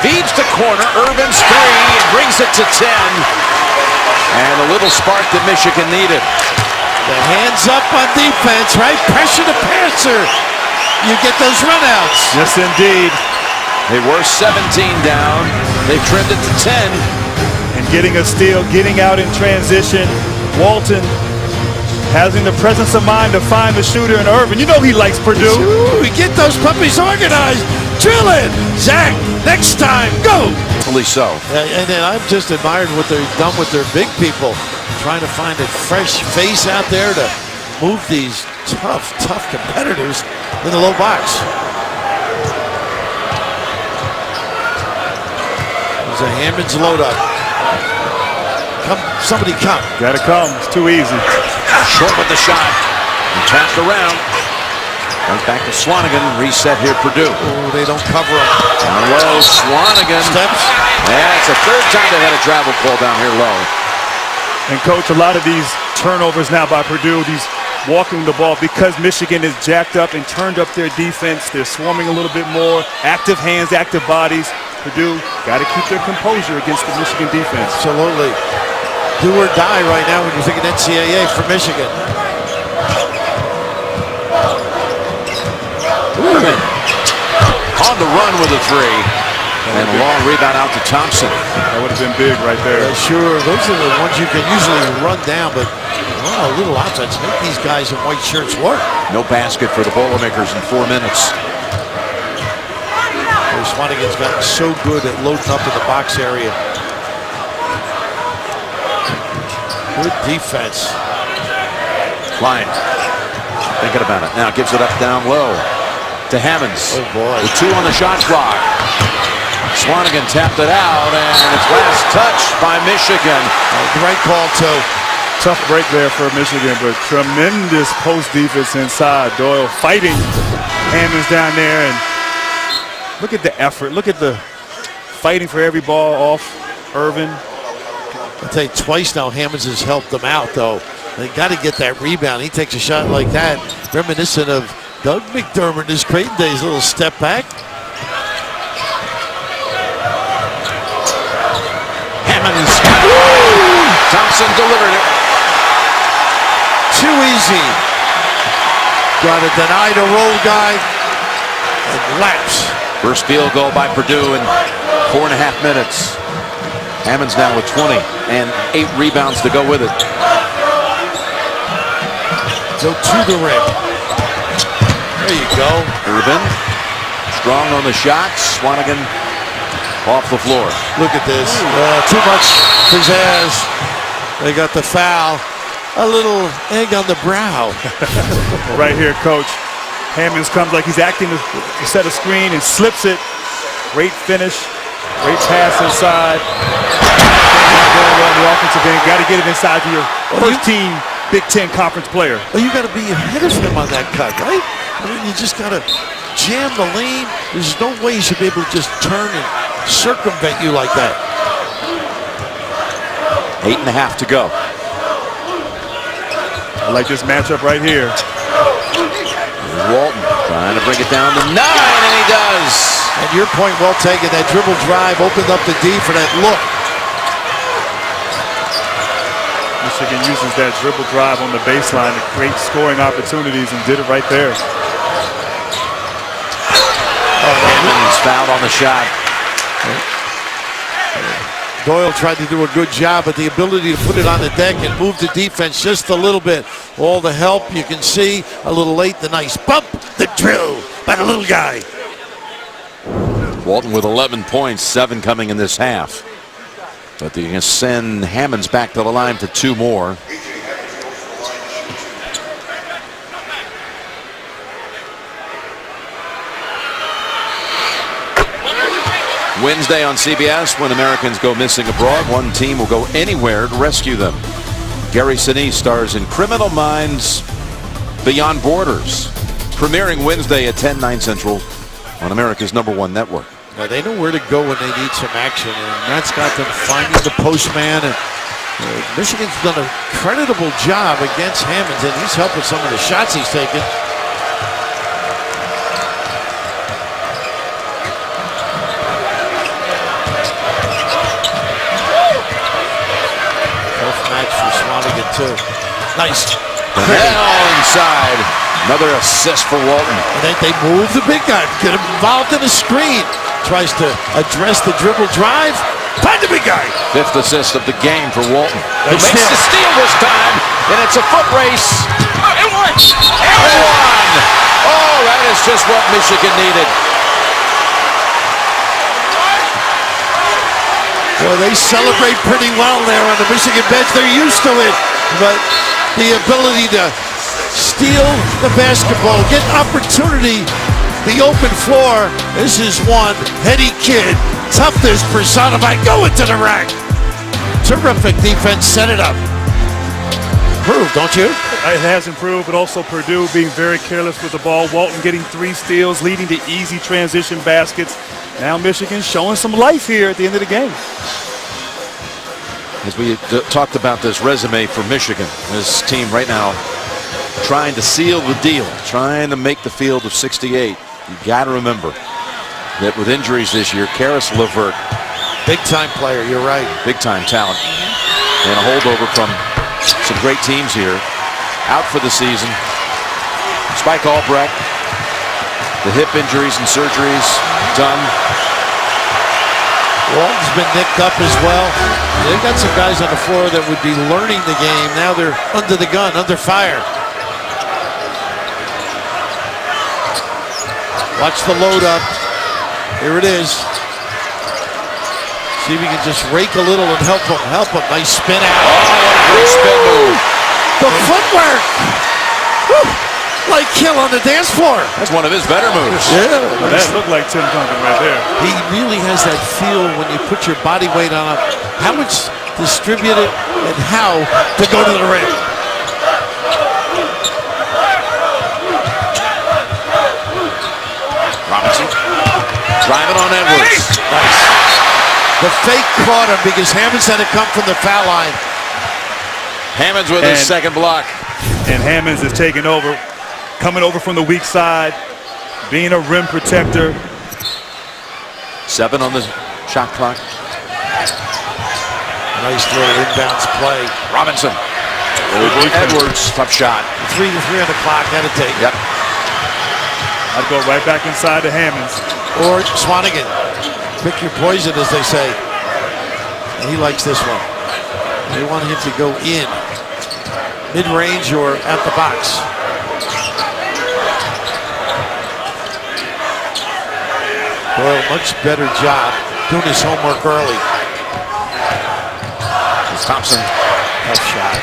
S1: Feeds the corner. Irvin's three. It brings it to 10. And a little spark that Michigan needed.
S3: The hands up on defense, right? Pressure the passer. You get those runouts.
S2: Yes, indeed.
S1: They were 17 down. They trimmed it to 10.
S2: And getting a steal, getting out in transition. Walton having the presence of mind to find the shooter in Irvin. You know he likes Purdue.
S3: Ooh, we get those puppies organized. Drill it. Zach, next time, go.
S1: Hopefully so.
S3: And then I've just admired what they've done with their big people. Trying to find a fresh face out there to move these tough competitors in the low box. There's a Hammond's load up. Somebody come.
S2: Gotta come. It's too easy.
S1: Short with the shot. And tapped around. Goes back to Swanigan. Reset here, Purdue.
S3: Oh, they don't cover him.
S1: Down low, Swanigan.
S3: Steps.
S1: Yeah, it's the third time they had a travel pull down here low.
S2: And coach, a lot of these turnovers now by Purdue, these walking the ball, because Michigan is jacked up and turned up their defense. They're swarming a little bit more. Active hands, active bodies. Purdue got to keep their composure against the Michigan defense.
S3: Absolutely. Do or die right now when you're thinking NCAA for Michigan.
S1: On the run with a three. And a long rebound out to Thompson.
S2: That would have been big right there.
S3: Yeah, sure, those are the ones you can usually run down, but a little offense make these guys in white shirts work.
S1: No basket for the Boilermakers in 4 minutes.
S3: Swanigan's gotten so good at loading up in the box area. Good defense.
S1: Klein thinking about it. Now gives it up down low to Hammonds.
S3: Oh boy.
S1: The 2 on the shot clock. Swanigan tapped it out, and it's last touch by Michigan.
S3: The right call, too.
S2: Tough break there for Michigan, but tremendous post defense inside. Doyle fighting Hammonds down there, and look at the effort. Look at the fighting for every ball off Irvin.
S3: I'll tell you, twice now Hammonds has helped them out, though. They got to get that rebound. He takes a shot like that, reminiscent of Doug McDermott in his Creighton days. A little step back.
S1: Hammonds. Thompson delivered it.
S3: Too easy. Got to deny the roll guy and lapse.
S1: First field goal by Purdue in 4.5 minutes. Hammonds now with 20 and 8 rebounds to go with it.
S3: Go to the rim. There you go.
S1: Irvin strong on the shot. Swanigan off the floor.
S3: Look at this. Too much pizzazz. They got the foul. A little egg on the brow.
S2: Right here, coach. Hammonds comes like he's acting to set a screen and slips it. Great finish. Great pass inside. On the offensive end. Got to get it inside to your first team Big Ten conference player.
S3: Well, you got to be ahead of him on that cut, right? I mean, you just got to jam the lane. There's no way you should be able to just turn and circumvent you like that.
S1: 8.5 to go.
S2: I like this matchup right here.
S1: Walton trying to bring it down to 9, and he does.
S3: And your point well taken. That dribble drive opened up the D for that look.
S2: Michigan uses that dribble drive on the baseline to create scoring opportunities and did it right there.
S1: Hammonds fouled on the shot.
S3: Doyle tried to do a good job, but the ability to put it on the deck and move the defense just a little bit. All the help you can see. A little late, the nice bump, the drill by the little guy.
S1: Walton with 11 points, 7 coming in this half. But they're going to send Hammonds back to the line for 2 more. Wednesday on CBS, when Americans go missing abroad, one team will go anywhere to rescue them. Gary Sinise stars in Criminal Minds Beyond Borders, premiering Wednesday at 10/9 Central on America's #1 network.
S3: Now they know where to go when they need some action, and that's got them finding the postman. And Michigan's done a creditable job against Hammonds, and he's helping some of the shots he's taken. Tough match for Swanigan too. Nice.
S1: Now inside. Another assist for Walton.
S3: And they move the big guy, get him involved in the screen. Tries to address the dribble drive. Find the big guy.
S1: 5th assist of the game for Walton. Who
S3: Nice
S1: makes
S3: steal.
S1: the steal this time, and it's a foot race. And one! Oh, that is just what Michigan needed.
S3: Well, they celebrate pretty well there on the Michigan bench. They're used to it, but the ability to steal the basketball, get opportunity, the open floor. This is one heady kid. Toughness personified. Go into the rack. Terrific defense. Set it up. Improved, don't you?
S2: It has improved, but also Purdue being very careless with the ball. Walton getting 3 steals, leading to easy transition baskets. Now Michigan showing some life here at the end of the game.
S1: As we talked about this resume for Michigan, this team right now trying to seal the deal, trying to make the field of 68. You got to remember that with injuries this year, Karis LeVert,
S3: Big time player, you're right.
S1: big time talent, and a holdover from some great teams here, out for the season. Spike Albrecht, the hip injuries and surgeries done.
S3: Walton's been nicked up as well. They've got some guys on the floor that would be learning the game. Now they're under the gun, under fire. Watch the load up. Here it is. See if we can just rake a little and help him. Help him. Nice spin out.
S1: Great spin move.
S3: The footwork. Woo. Like Kill on the dance floor.
S1: That's one of his better moves.
S3: Yeah.
S2: That looked like Tim Duncan right there.
S3: He really has that feel when you put your body weight on him. How much distribute it and how to go to the rim.
S1: Robinson driving on Edwards.
S3: Nice. The fake caught him because Hammonds had to come from the foul line.
S1: Hammonds with his second block.
S2: And Hammonds is taking over, coming over from the weak side, being a rim protector.
S1: 7 on the shot clock.
S3: Nice little inbounds play.
S1: Robinson over Edwards. Tough shot.
S3: 3 on the clock. Had to take.
S1: Yep.
S2: I'd go right back inside to Hammonds.
S3: Or Swanigan. Pick your poison, as they say. And he likes this one. They want him to go in. Mid-range or at the box. Well, much better job doing his homework early.
S1: It's Thompson.
S3: Tough shot.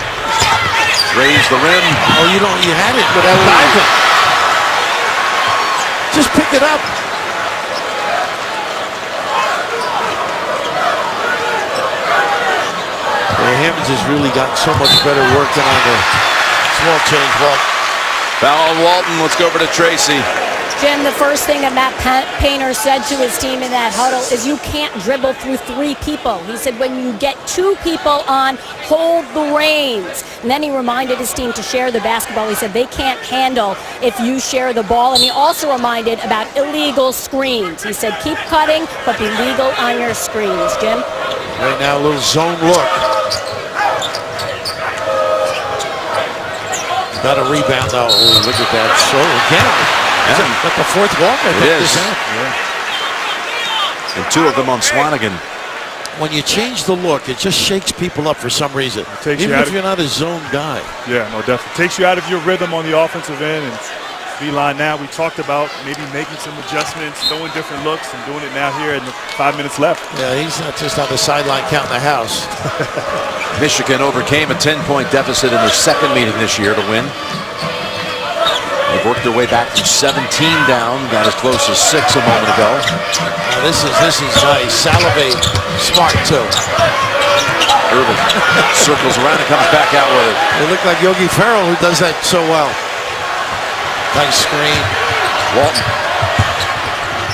S1: Raised the rim.
S3: Oh, you had it without diving. Just pick it up. Hammonds has really gotten so much better working on the small change ball.
S1: Foul on Walton. Let's go over to Tracy.
S6: Jim, the first thing that Matt Painter said to his team in that huddle is you can't dribble through 3 people. He said when you get 2 people on, hold the reins. And then he reminded his team to share the basketball. He said they can't handle if you share the ball. And he also reminded about illegal screens. He said keep cutting, but be legal on your screens. Jim?
S3: Right now, a little zone look. Got a rebound, though. Ooh, look at that. So, again, got the 4th walk, I think.
S1: It is. Yeah. And 2 of them on Swanigan.
S3: when you change the look, it just shakes people up for some reason. Even if you're not a zone guy.
S2: Yeah, no, definitely. Takes you out of your rhythm on the offensive end. And B-line now, we talked about maybe making some adjustments, throwing different looks, and doing it now here in the 5 minutes left.
S3: Yeah, he's not just on the sideline counting the house.
S1: Michigan overcame a 10-point deficit in their second meeting this year to win. They've worked their way back from 17 down, got as close as 6 a moment ago.
S3: This is nice. Salivate, smart too.
S1: Irvin circles around and comes back out with it.
S3: They look like Yogi Ferrell, who does that so well. Nice screen.
S1: Walton.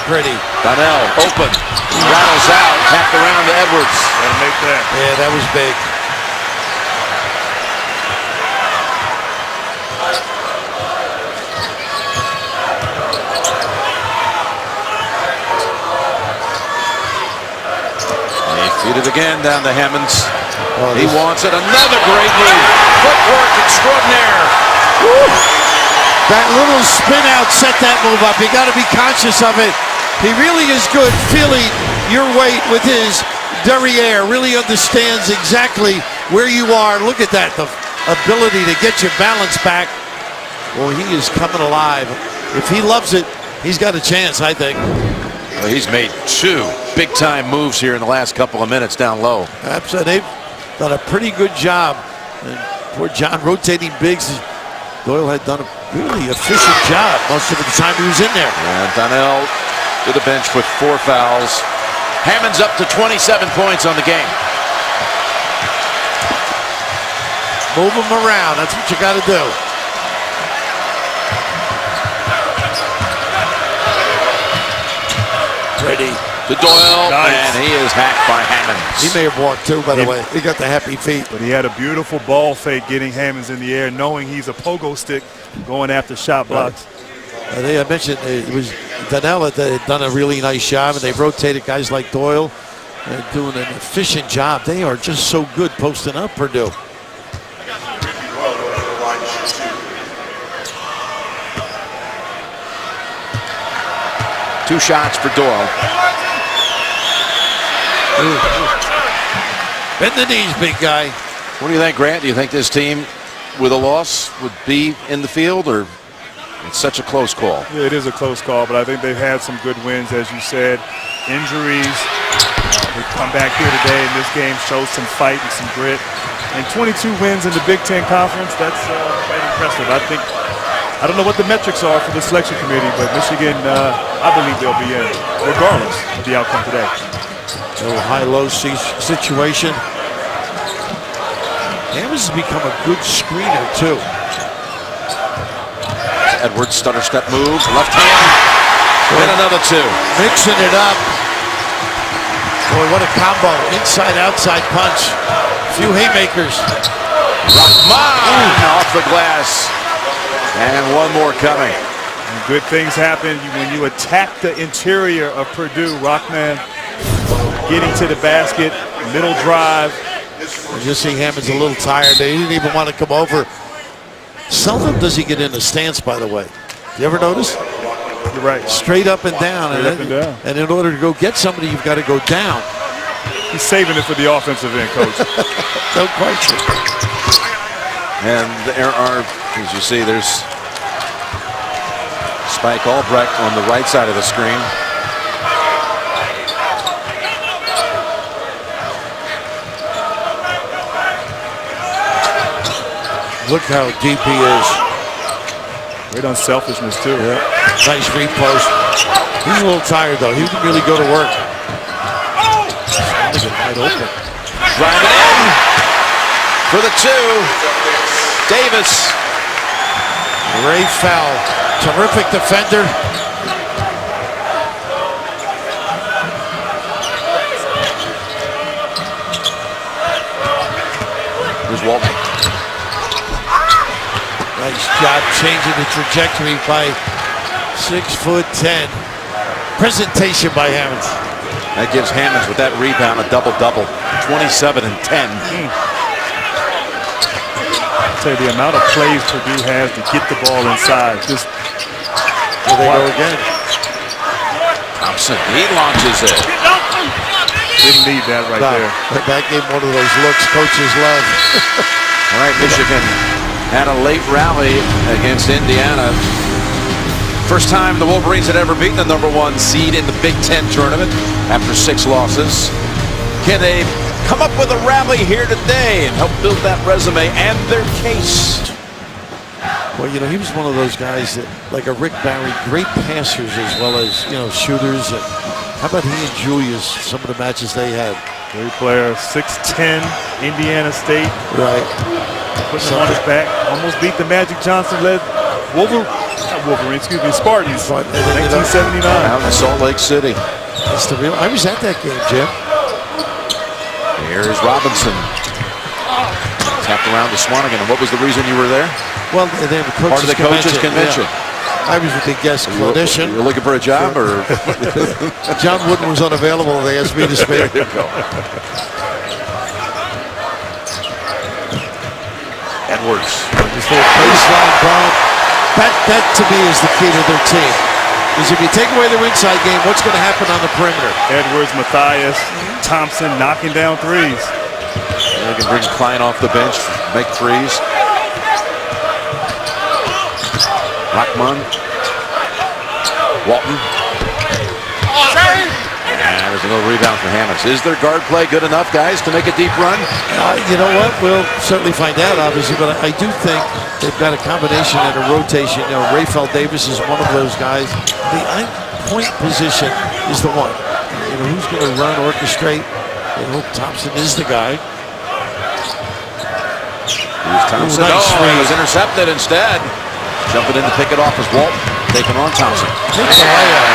S3: Pretty.
S1: Donnell open. Rattles out. Tapped around to Edwards.
S2: Gotta make that.
S3: Yeah, that was big.
S1: He feed it again down to Hammonds.
S3: Oh,
S1: he wants it. Another great move. Footwork extraordinaire. Woo.
S3: That little spin out set that move up. You got to be conscious of it. He really is good feeling your weight with his derriere. Really understands exactly where you are. Look at that, the ability to get your balance back. Well, he is coming alive. If he loves it, he's got a chance, I think.
S1: Well, he's made 2 big-time moves here in the last couple of minutes down low.
S3: Absolutely. They've done a pretty good job. And poor John rotating bigs. Doyle had done a really efficient job most of the time he was in there.
S1: And Donnell to the bench with 4 fouls. Hammonds up to 27 points on the game.
S3: Move him around. That's what you got to do. Pretty.
S1: To Doyle,
S2: Nice.
S1: and he is hacked by Hammonds.
S3: He may have walked too, by the way. He got the happy feet.
S2: But he had a beautiful ball fake getting Hammonds in the air, knowing he's a pogo stick going after shot blocks.
S3: I mentioned it was Donnell that had done a really nice job, and they've rotated guys like Doyle. They're doing an efficient job. They are just so good posting up Purdue.
S1: Two shots for Doyle.
S3: Bend the knees, big guy.
S1: What do you think, Grant? Do you think this team, with a loss, would be in the field, or it's such a close call?
S2: Yeah, it is a close call, but I think they've had some good wins, as you said. Injuries. They come back here today in this game, show some fight and some grit. And 22 wins in the Big Ten Conference, that's quite impressive. I don't know what the metrics are for the selection committee, but Michigan, I believe they'll be in, regardless of the outcome today.
S3: A little high-low situation. Hammonds has become a good screener, too.
S1: Edwards, stutter step move, left hand, and another 2.
S3: Mixing it up. Boy, what a combo. Inside, outside punch. A few haymakers.
S1: Rahman off the glass. And one more coming.
S2: And good things happen when you attack the interior of Purdue. Rockman getting to the basket, middle drive.
S3: I just see Hammonds a little tired. They didn't even want to come over. Seldom does he get in a stance, by the way. You ever notice?
S2: You're right.
S3: Straight up and down.
S2: Straight up and down.
S3: And in order to go get somebody, you've got to go down.
S2: He's saving it for the offensive end, Coach.
S3: No question.
S1: And there are, as you see, there's Spike Albrecht on the right side of the screen.
S3: Look how deep he is.
S2: Great unselfishness, too.
S3: Yeah. Nice repost. He's a little tired, though. He can really go to work. He's wide open.
S1: Drive it in for the 2. Davis.
S3: Ray Fowl. Terrific defender.
S1: Here's Walton.
S3: Nice job changing the trajectory by 6'10". Presentation by Hammonds.
S1: That gives Hammonds, with that rebound, a double-double. 27 and 10.
S2: I'll tell you, the amount of plays Purdue has to get the ball inside. Just
S3: Here they go again.
S1: Thompson, he launches it.
S2: Didn't need that right there.
S3: That gave one of those looks coaches love.
S1: All right, Michigan had a late rally against Indiana. First time the Wolverines had ever beaten the #1 seed in the Big Ten tournament after 6 losses. Can they come up with a rally here today and help build that resume and their case?
S3: Well, you know, he was one of those guys that, like a Rick Barry, great passers as well as, you know, shooters. And how about he and Julius, some of the matches they had?
S2: Great player, 6'10", Indiana State.
S3: Right.
S2: Putting him on his back. Almost beat the Magic Johnson-led Spartans.
S3: But they ended up
S2: 1979.
S1: Out in Salt Lake City.
S3: That's the real. I was at that game, Jim.
S1: Here is Robinson. Tapped around to Swanigan. And what was the reason you were there?
S3: Well, they were
S1: Part of the coaches' convention.
S3: Yeah. I was with the guest clinician.
S1: You're looking for a job, or
S3: John Wooden was unavailable. They asked me to speak.
S1: There you go. Edwards.
S3: Baseline ball. That to me is the key to their team. Because if you take away their inside game, what's going to happen on the perimeter?
S2: Edwards, Matthias, Thompson knocking down threes.
S1: They can bring Klein off the bench, make threes. Rockman. Walton. And there's another rebound for Hammonds. Is their guard play good enough, guys, to make a deep run?
S3: You know what? We'll certainly find out, obviously, but I do think they've got a combination and a rotation. You know, Rayfeld Davis is one of those guys. The point position is the one. You know, who's going to run, orchestrate? You know, Thompson is the guy.
S1: Here's Thompson.
S3: Nice
S1: He was intercepted instead. Jumping in to pick it off as Walton taking on Thompson.
S3: Takes the layup.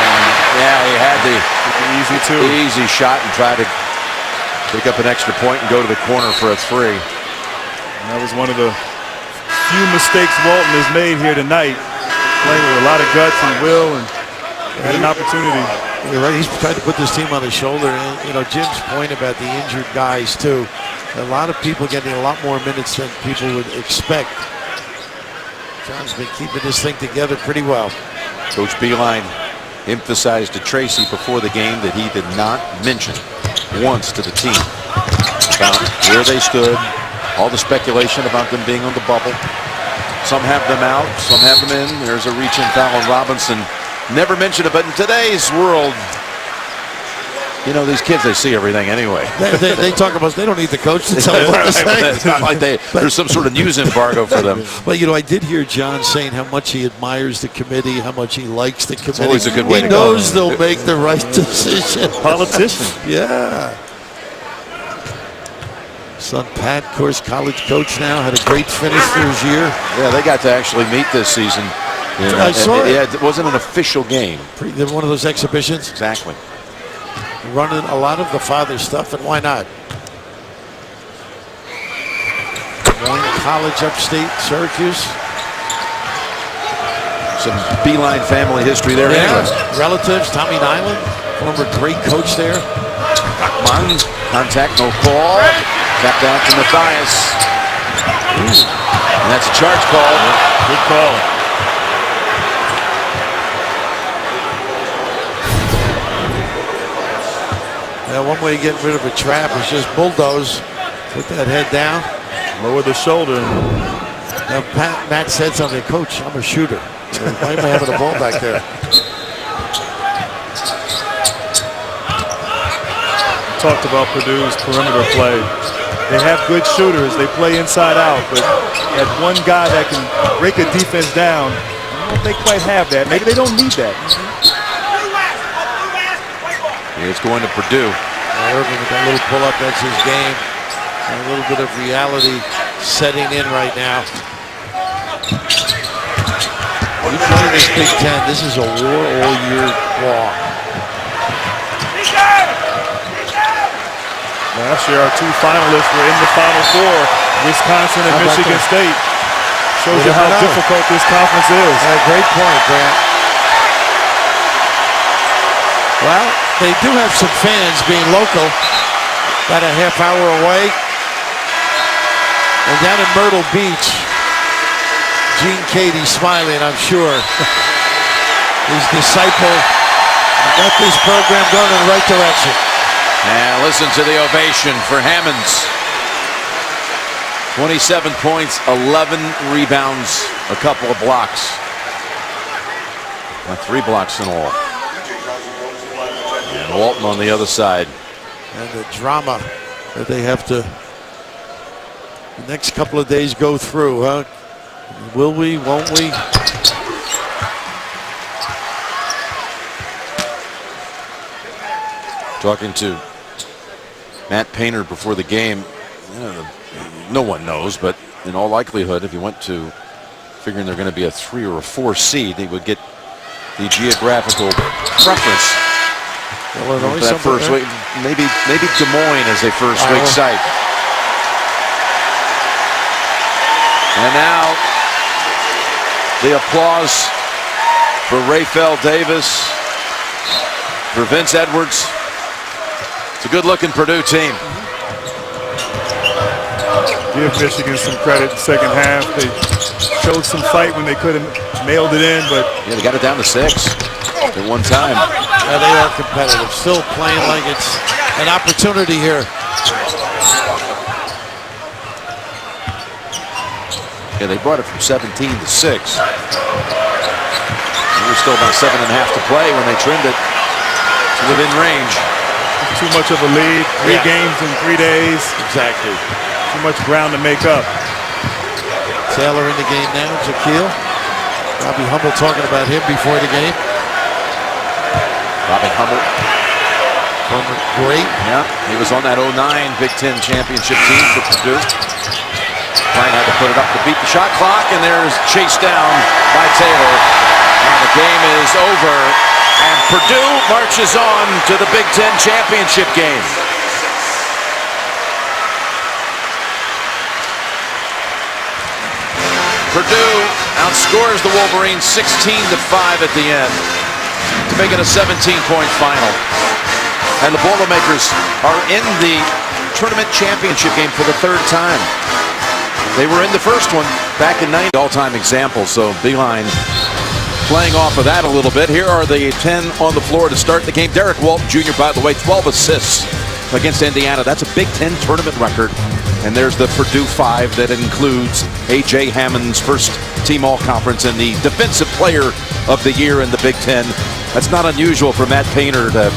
S1: Yeah, he had the
S2: easy
S1: shot and tried to pick up an extra point and go to the corner for a 3.
S2: And that was one of the few mistakes Walton has made here tonight. Playing with a lot of guts and will, and had an opportunity.
S3: You're right. He's tried to put this team on his shoulder. And, you know, Jim's point about the injured guys, too. A lot of people getting a lot more minutes than people would expect. John's been keeping this thing together pretty well.
S1: Coach Beilein emphasized to Tracy before the game that he did not mention once to the team about where they stood, all the speculation about them being on the bubble. Some have them out, some have them in. There's a reach-in foul on Robinson. Never mentioned it, but in today's world, you know, these kids, they see everything anyway.
S3: They talk about, they don't need the coach to tell them what to say.
S1: It's not like there's some sort of news embargo for them.
S3: Well, you know, I did hear John saying how much he admires the committee, how much he likes the committee.
S1: It's always a good way to
S3: go. He
S1: go.
S3: knows they'll make the right decision.
S2: Politician.
S3: Yeah. Son Pat, of course, college coach now, had a great finish for his year.
S1: Yeah, they got to actually meet this season.
S3: I saw it.
S1: Yeah, it wasn't an official game.
S3: One of those exhibitions.
S1: Exactly.
S3: Running a lot of the father stuff, and why not? Moyne College, upstate Syracuse.
S1: Some Beilein family history there.
S3: Yeah.
S1: Anyway.
S3: Relatives, Tommy Nyland, former great coach there.
S1: Rockman, contact, no call. Tapped out to Matthias. And that's a charge call.
S2: Good call.
S3: Yeah, one way to get rid of a trap is just bulldoze. Put that head down.
S2: Lower the shoulder.
S3: Now, Matt said something, Coach, I'm a shooter. Why am I having the ball back there?
S2: Talked about Purdue's perimeter play. They have good shooters. They play inside out, but that one guy that can break a defense down, I don't know if they quite have that. Maybe they don't need that.
S1: It's going to Purdue.
S3: Irvin with that little pull-up, that's his game. And a little bit of reality setting in right now. When you play this Big Ten, this is a war all year long.
S2: Last year, our 2 finalists were in the Final Four, Wisconsin and Michigan State. Shows you how difficult this conference is.
S3: Great point, Grant. Well, they do have some fans being local, about a half hour away. And down in Myrtle Beach, Gene Cady smiling, I'm sure. His disciple got this program going in the right direction.
S1: And listen to the ovation for Hammonds. 27 points, 11 rebounds, a couple of blocks. 3 blocks in all. And Walton on the other side.
S3: And the drama that they have to the next couple of days go through, huh? Will we, won't we?
S1: Talking to Matt Painter before the game, no one knows, but in all likelihood, if you went to figuring they're going to be a 3 or a 4 seed, they would get the geographical preference.
S3: Illinois,
S1: that first week, maybe Des Moines as a first week site. And now the applause for Raphael Davis, for Vince Edwards. It's a good-looking Purdue team.
S2: Give Michigan some credit second half. They showed some fight when they could have nailed it in, but
S1: yeah, they got it down to 6 at one time.
S3: Yeah, they are competitive, still playing like it's an opportunity here.
S1: Yeah, they brought it from 17 to 6. There was still about 7.5 to play when they trimmed it to within range.
S2: Too much of a lead. 3 games in 3 days.
S3: Exactly.
S2: Too much ground to make up.
S3: Taylor in the game now, Shaquille. Robbie Hummel talking about him before the game.
S1: Robbie Hummel.
S3: Great.
S1: Yeah, he was on that 09 Big Ten championship team for Purdue. Klein had to put it up to beat the shot clock, and there's chased down by Taylor. Now the game is over, and Purdue marches on to the Big Ten championship game. Purdue outscores the Wolverines 16-5 at the end to make it a 17-point final. And the Boilermakers are in the tournament championship game for the 3rd time. They were in the first one back in 90. All-time example, so Beeline playing off of that a little bit. Here are the 10 on the floor to start the game. Derek Walton Jr., by the way, 12 assists against Indiana. That's a Big Ten tournament record. And there's the Purdue 5 that includes A.J. Hammond's first team all-conference and the defensive player of the year in the Big Ten. That's not unusual for Matt Painter to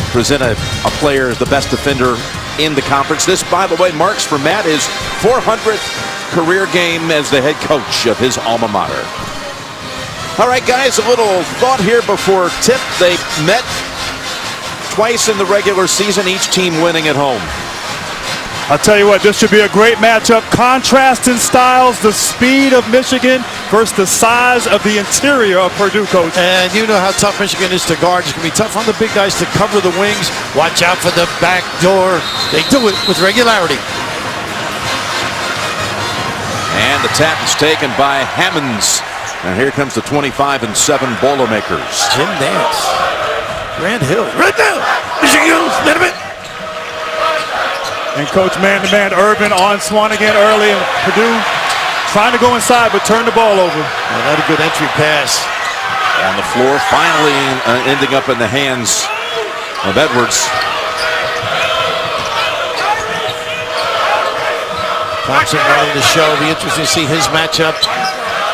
S1: present a player as the best defender in the conference. This, by the way, marks for Matt his 400th career game as the head coach of his alma mater. All right, guys, a little thought here before tip. They met twice in the regular season, each team winning at home.
S2: I'll tell you what, this should be a great matchup. Contrasting styles, the speed of Michigan versus the size of the interior of Purdue, Coach.
S3: And you know how tough Michigan is to guard. It's going to be tough on the big guys to cover the wings. Watch out for the back door. They do it with regularity.
S1: And the tap is taken by Hammonds. And here comes the 25-7 Boilermakers.
S3: Jim Nance. Grant Hill. Right now. Michigan, minute.
S2: And Coach man-to-man Urban on Swanigan early, and Purdue trying to go inside but turn the ball over.
S3: Not a good entry pass.
S1: On the floor, finally ending up in the hands of Edwards.
S3: Thompson running the show. Be interesting to see his matchup.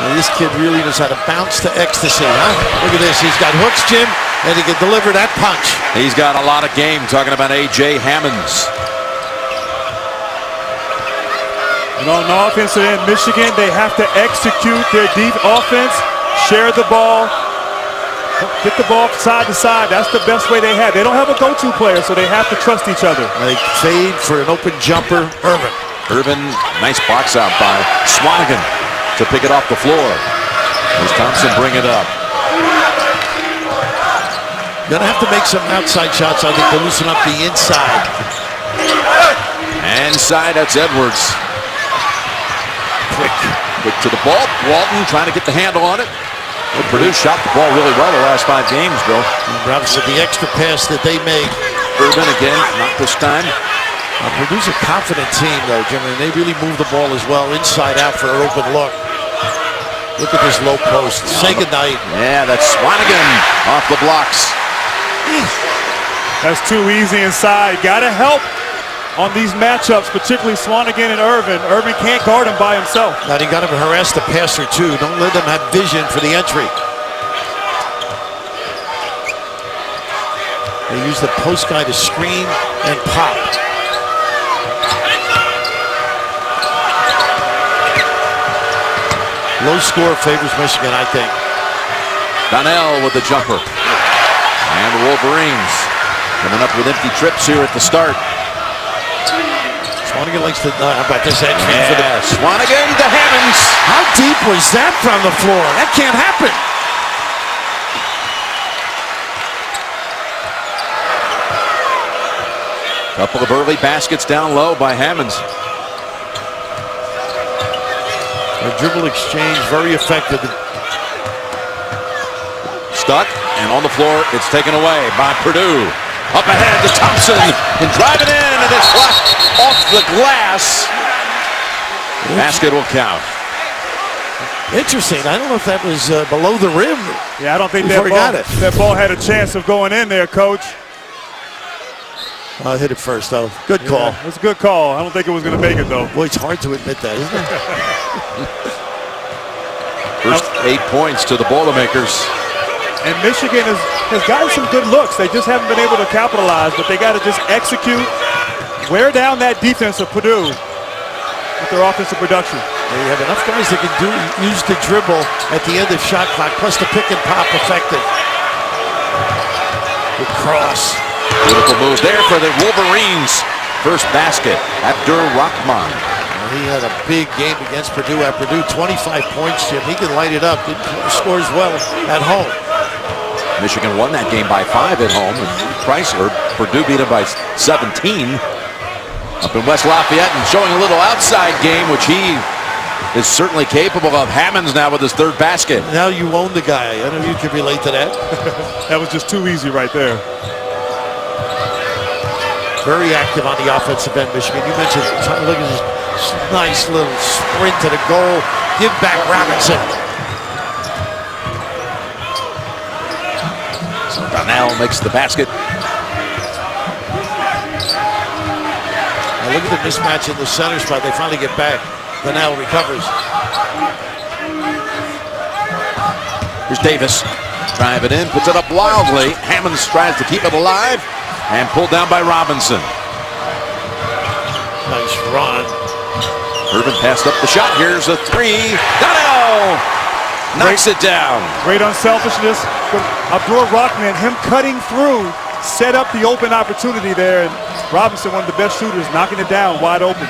S3: And this kid really knows how to bounce to ecstasy, huh? Look at this. He's got hooks, Jim, and he can deliver that punch.
S1: He's got a lot of game, talking about A.J. Hammonds.
S2: And on the offensive end, Michigan, they have to execute their deep offense, share the ball, get the ball side to side. That's the best way they have. They don't have a go-to player, so they have to trust each other.
S3: They fade for an open jumper.
S1: Urban, nice box out by Swanigan to pick it off the floor. As Thompson bring it up.
S3: Gonna have to make some outside shots, I think, to loosen up the inside.
S1: Inside, that's Edwards. Quick to the ball. Walton trying to get the handle on it. Well, Purdue shot the ball really well the last 5 games, Bill.
S3: Obviously, the extra pass that they make.
S1: Urban again, not this time.
S3: Purdue's a confident team, though, Jim, and they really move the ball as well, inside out for an open look. Look at this low post. Say goodnight.
S1: Yeah, that's Swanigan off the blocks.
S2: That's too easy inside. Got to help on these matchups, particularly Swanigan and Irvin. Irvin can't guard him by himself.
S3: Now you got to harass the passer too. Don't let them have vision for the entry. They use the post guy to screen and pop. Low score favors Michigan, I think.
S1: Donnell with the jumper. And the Wolverines coming up with empty trips here at the start.
S3: Swanigan likes to, how about this entry?
S1: Yeah, Swanigan to Hammonds.
S3: How deep was that from the floor? That can't happen.
S1: Couple of early baskets down low by Hammonds.
S3: A dribble exchange, very effective.
S1: Stuck, and on the floor, it's taken away by Purdue. Up ahead to Thompson, and driving in, and it's blocked off the glass. Basket will count.
S3: Interesting. I don't know if that was below the rim.
S2: Yeah, I don't think that ball had a chance of going in there, Coach.
S3: Hit it first, though. Good call.
S2: Yeah, it's a good call. I don't think it was going to make it, though.
S3: Boy, it's hard to admit that, isn't it?
S1: First 8 points to the Boilermakers.
S2: And Michigan has gotten some good looks. They just haven't been able to capitalize, but they got to just execute, wear down that defense of Purdue with their offensive production.
S3: They have enough guys that can use the dribble at the end of shot clock, plus the pick and pop effective. Good cross.
S1: Beautiful move there for the Wolverines. First basket, Abdur Rahman.
S3: He had a big game against Purdue. At Purdue, 25 points, Jim. He can light it up. He scores well at home.
S1: Michigan won that game by 5 at home. And Chrysler, Purdue beat him by 17. Up in West Lafayette and showing a little outside game, which he is certainly capable of. Hammonds now with his third basket.
S3: Now you own the guy. I know you can relate to that.
S2: That was just too easy right there.
S3: Very active on the offensive end, Michigan. You mentioned, look at this nice little sprint to the goal. Give back Robinson.
S1: So Donnell makes the basket.
S3: Now look at the mismatch in the center spot. They finally get back. Donnell recovers.
S1: Here's Davis. Drive it in, puts it up wildly. Hammonds tries to keep it alive. And pulled down by Robinson.
S3: Nice run.
S1: Irvin passed up the shot. Here's a three. Donnell knocks it down.
S2: Great unselfishness. Abdur Rahman, him cutting through, set up the open opportunity there. And Robinson, one of the best shooters, knocking it down wide open.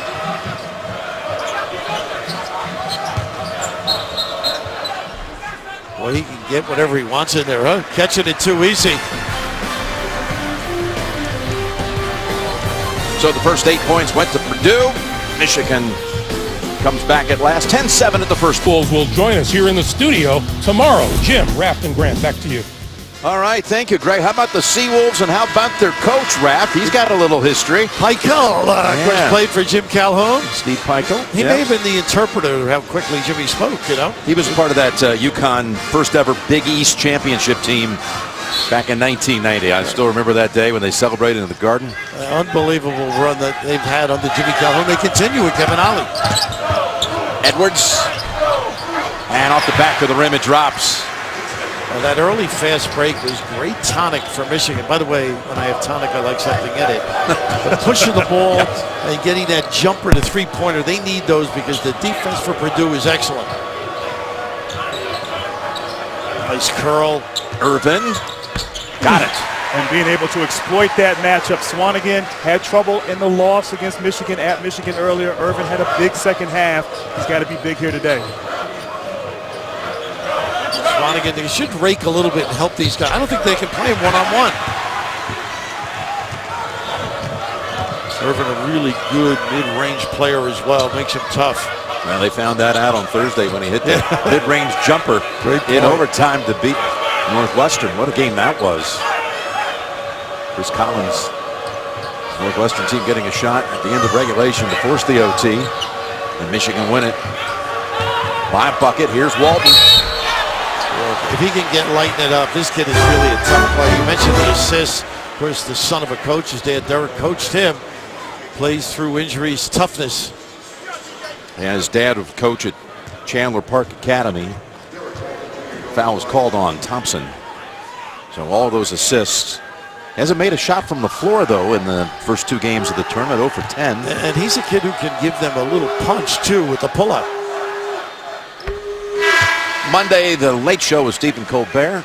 S3: Well, he can get whatever he wants in there, huh? Catching it too easy.
S1: So the first 8 points went to Purdue. Michigan comes back at last. 10-7 at the first.
S4: Bulls will join us here in the studio tomorrow. Jim, Raft, and Grant, back to you.
S1: All right, thank you, Greg. How about the Seawolves and how about their coach, Raft? He's got a little history.
S3: Peichel, of course, played for Jim Calhoun.
S1: Steve Peichel.
S3: He may have been the interpreter of how quickly Jimmy spoke, you know?
S1: He was part of that UConn first ever Big East championship team back in 1990. I still remember that day when they celebrated in the Garden.
S3: An unbelievable run that they've had under Jimmy Calhoun. They continue with Kevin Ollie.
S1: Edwards. And off the back of the rim, it drops.
S3: Well, that early fast break was great tonic for Michigan. By the way, when I have tonic, I like something in it. But pushing the ball and getting that jumper to three-pointer, they need those because the defense for Purdue is excellent. Nice curl.
S1: Irvin. Got it.
S2: And being able to exploit that matchup. Swanigan had trouble in the loss against Michigan at Michigan earlier. Irvin had a big second half. He's got to be big here today.
S3: Swanigan, they should rake a little bit and help these guys. I don't think they can play him one-on-one. Irvin, a really good mid-range player as well. Makes him tough.
S1: Well, they found that out on Thursday when he hit that mid-range jumper in overtime to beat Northwestern. What a game that was. Chris Collins, Northwestern team getting a shot at the end of regulation to force the OT. And Michigan win it by a bucket. Here's Walton.
S3: If he can lighten it up, this kid is really a tough player. You mentioned the assists. course, the son of a coach, his dad Derek coached him. Plays through injuries, toughness.
S1: Yeah, his dad was coach at Chandler Park Academy. Foul was called on Thompson. So all those assists. Hasn't made a shot from the floor, though, in the first 2 games of the tournament, 0 for 10.
S3: And he's a kid who can give them a little punch, too, with the pull-up.
S1: Monday, the Late Show with Stephen Colbert.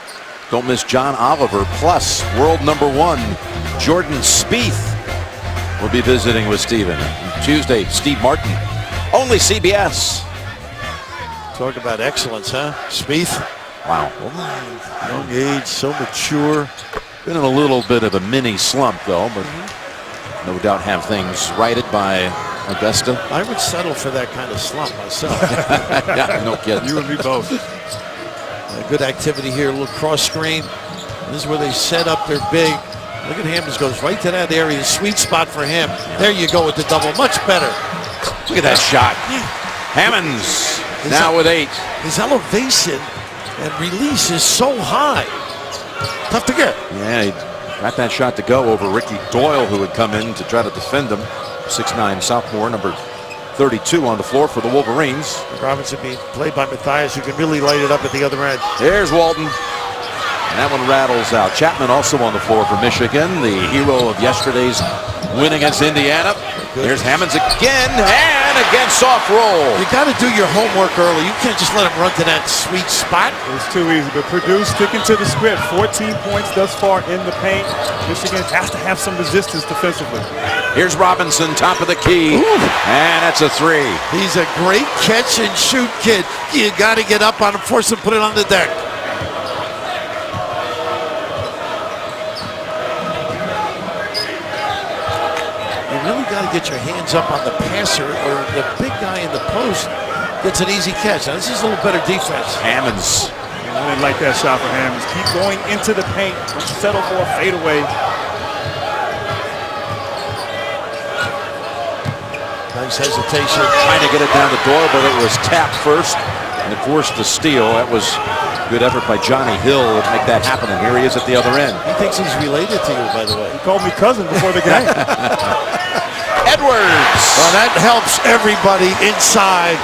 S1: Don't miss John Oliver, plus world #1, Jordan Spieth, will be visiting with Stephen. Tuesday, Steve Martin, only CBS.
S3: Talk about excellence, huh? Spieth.
S1: Wow.
S3: Young age, so mature.
S1: Been in a little bit of a mini slump, though, but no doubt have things righted by Augusta.
S3: I would settle for that kind of slump myself.
S1: Yeah, no kidding.
S2: You and me both.
S3: Good activity here, a little cross screen. This is where they set up their big. Look at Hammonds, goes right to that area. Sweet spot for him. There you go with the double. Much better.
S1: Look at that shot. Hammonds now with 8.
S3: His elevation and release is so high. Tough to get.
S1: Yeah, he got that shot to go over Ricky Doyle, who had come in to try to defend him. 6'9" sophomore, number 32 on the floor for the Wolverines.
S3: Robinson being played by Matthias, who can really light it up at the other end.
S1: There's Walton. And that one rattles out. Chapman also on the floor for Michigan, the hero of yesterday's win against Indiana. There's Hammonds again, and again soft roll.
S3: You got to do your homework early. You can't just let him run to that sweet spot.
S2: It's too easy, but Purdue sticking to the script. 14 points thus far in the paint. Michigan has to have some resistance defensively.
S1: Here's Robinson, top of the key, and that's a 3.
S3: He's a great catch and shoot kid. You got to get up on him, force him, put it on the deck. Got to get your hands up on the passer, or the big guy in the post gets an easy catch. Now, this is a little better defense.
S1: Hammonds.
S2: I didn't like that shot for Hammonds. Keep going into the paint. Don't settle for a fadeaway.
S3: Nice hesitation.
S1: Trying to get it down to Doyle, but it was tapped first, and it forced the steal. That was good effort by Johnny Hill to make that happen, and here he is at the other end.
S3: He thinks he's related to you, by the way.
S2: He called me cousin before the game.
S1: Edwards.
S3: Well, that helps everybody inside.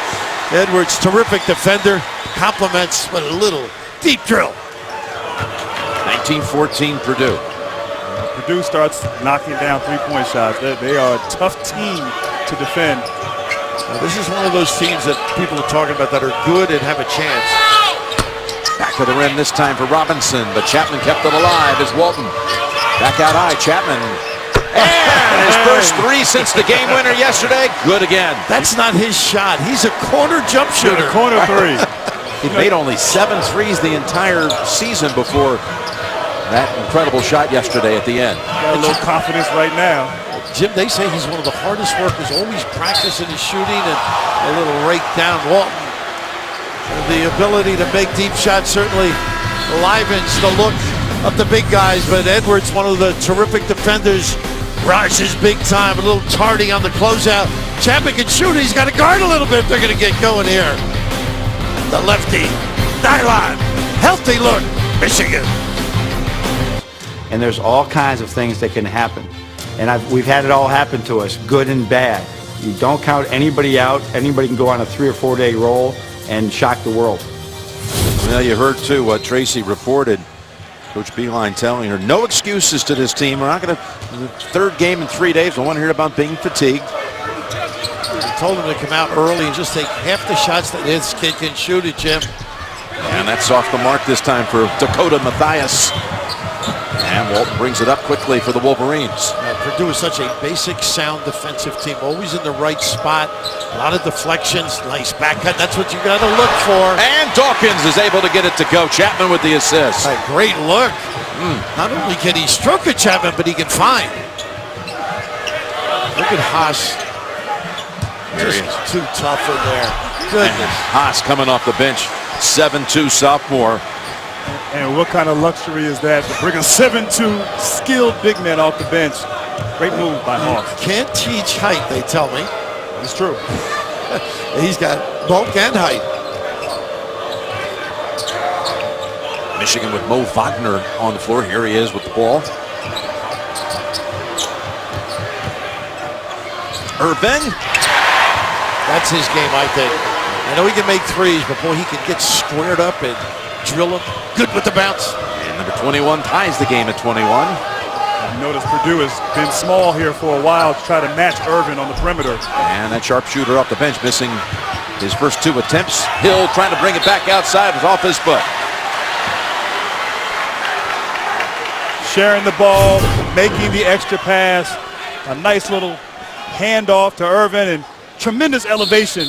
S3: Edwards, terrific defender. Compliments with a little deep drill.
S1: 19-14 Purdue.
S2: Purdue starts knocking down three-point shots. They are a tough team to defend.
S3: Now, this is one of those teams that people are talking about that are good and have a chance.
S1: Back to the rim this time for Robinson, but Chapman kept it alive as Walton. Back out high, Chapman. And his first 3 since the game winner yesterday. Good again.
S3: That's not his shot. He's a corner jump shooter.
S2: Corner 3.
S1: He made only 7 threes the entire season before that incredible shot yesterday at the end.
S2: Got a little confidence right now.
S3: Jim, they say he's one of the hardest workers, always practicing his shooting, and a little rake down Walton. The ability to make deep shots certainly livens the look of the big guys, but Edwards, one of the terrific defenders, rushes big time, a little tardy on the closeout. Chapman can shoot, he's got to guard a little bit if they're going to get going here. The lefty, nylon, healthy look, Michigan.
S5: And there's all kinds of things that can happen. And we've had it all happen to us, good and bad. You don't count anybody out. Anybody can go on a 3 or 4 day roll and shock the world.
S1: Well, you heard too what Tracy reported. Coach Beilein telling her no excuses to this team. We're not going to, the 3rd game in 3 days. I want to hear about being fatigued.
S3: He told him to come out early and just take half the shots that this kid can shoot at, Jim.
S1: And that's off the mark this time for Dakota Matthias. And Walton brings it up quickly for the Wolverines.
S3: Purdue is such a basic, sound defensive team, always in the right spot. A lot of deflections, nice back cut. That's what you got to look for.
S1: And Dawkins is able to get it to go. Chapman with the assist.
S3: A great look. Not only can he stroke at Chapman, but he can find. Look at Haas. Just too tough in there. Goodness.
S1: Haas coming off the bench. 7'2" sophomore.
S2: And what kind of luxury is that to bring a 7'2" skilled big man off the bench? Great move by Haas.
S3: Can't teach height, they tell me.
S2: It's true.
S3: He's got bulk and height.
S1: Michigan with Mo Wagner on the floor. Here he is with the ball. Irvin.
S3: That's his game, I think. I know he can make threes, but boy, he can get squared up and drill them. Good with the bounce.
S1: And number 21 ties the game at 21.
S2: You notice Purdue has been small here for a while to try to match Irvin on the perimeter.
S1: And that sharpshooter off the bench missing his first 2 attempts. Hill trying to bring it back outside. It was off his foot.
S2: Sharing the ball, making the extra pass. A nice little handoff to Irvin and tremendous elevation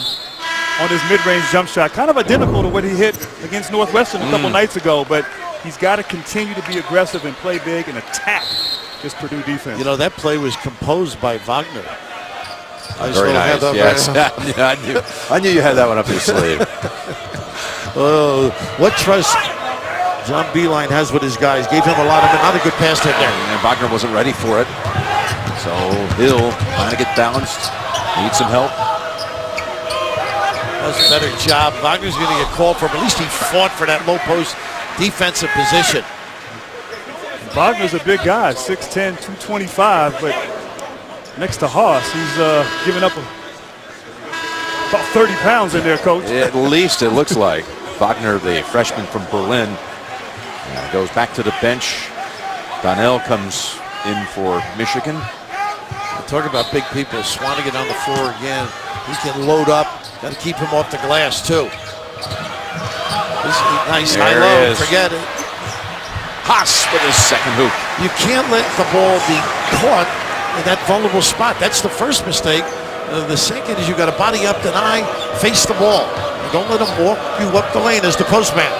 S2: on his mid-range jump shot. Kind of identical to what he hit against Northwestern a couple nights ago, but he's got to continue to be aggressive and play big and attack this Purdue defense.
S3: You know, that play was composed by Wagner.
S1: Very nice, yes. Yeah, I knew you had that one up your sleeve.
S3: Oh, what trust John Beilein has with his guys. Gave him a lot of it. Not a good pass there.
S1: And Wagner wasn't ready for it. So Hill trying to get balanced. Needs some help.
S3: Does a better job. Wagner's going to get called for him. At least he fought for that low post defensive position.
S2: Wagner's a big guy, 6'10", 225, but next to Haas, he's giving up about 30 pounds in there, Coach.
S1: At least it looks like. Wagner, the freshman from Berlin, goes back to the bench. Donnell comes in for Michigan.
S3: Talk about big people. Swanigan on the floor again. He can load up. Got to keep him off the glass, too. This is nice
S1: There
S3: high-low.
S1: is.
S3: Forget it.
S1: Haas with his second hoop.
S3: You can't let the ball be caught in that vulnerable spot. That's the first mistake. The second is you got to body up, deny, face the ball. And don't let him walk you up the lane as the postman.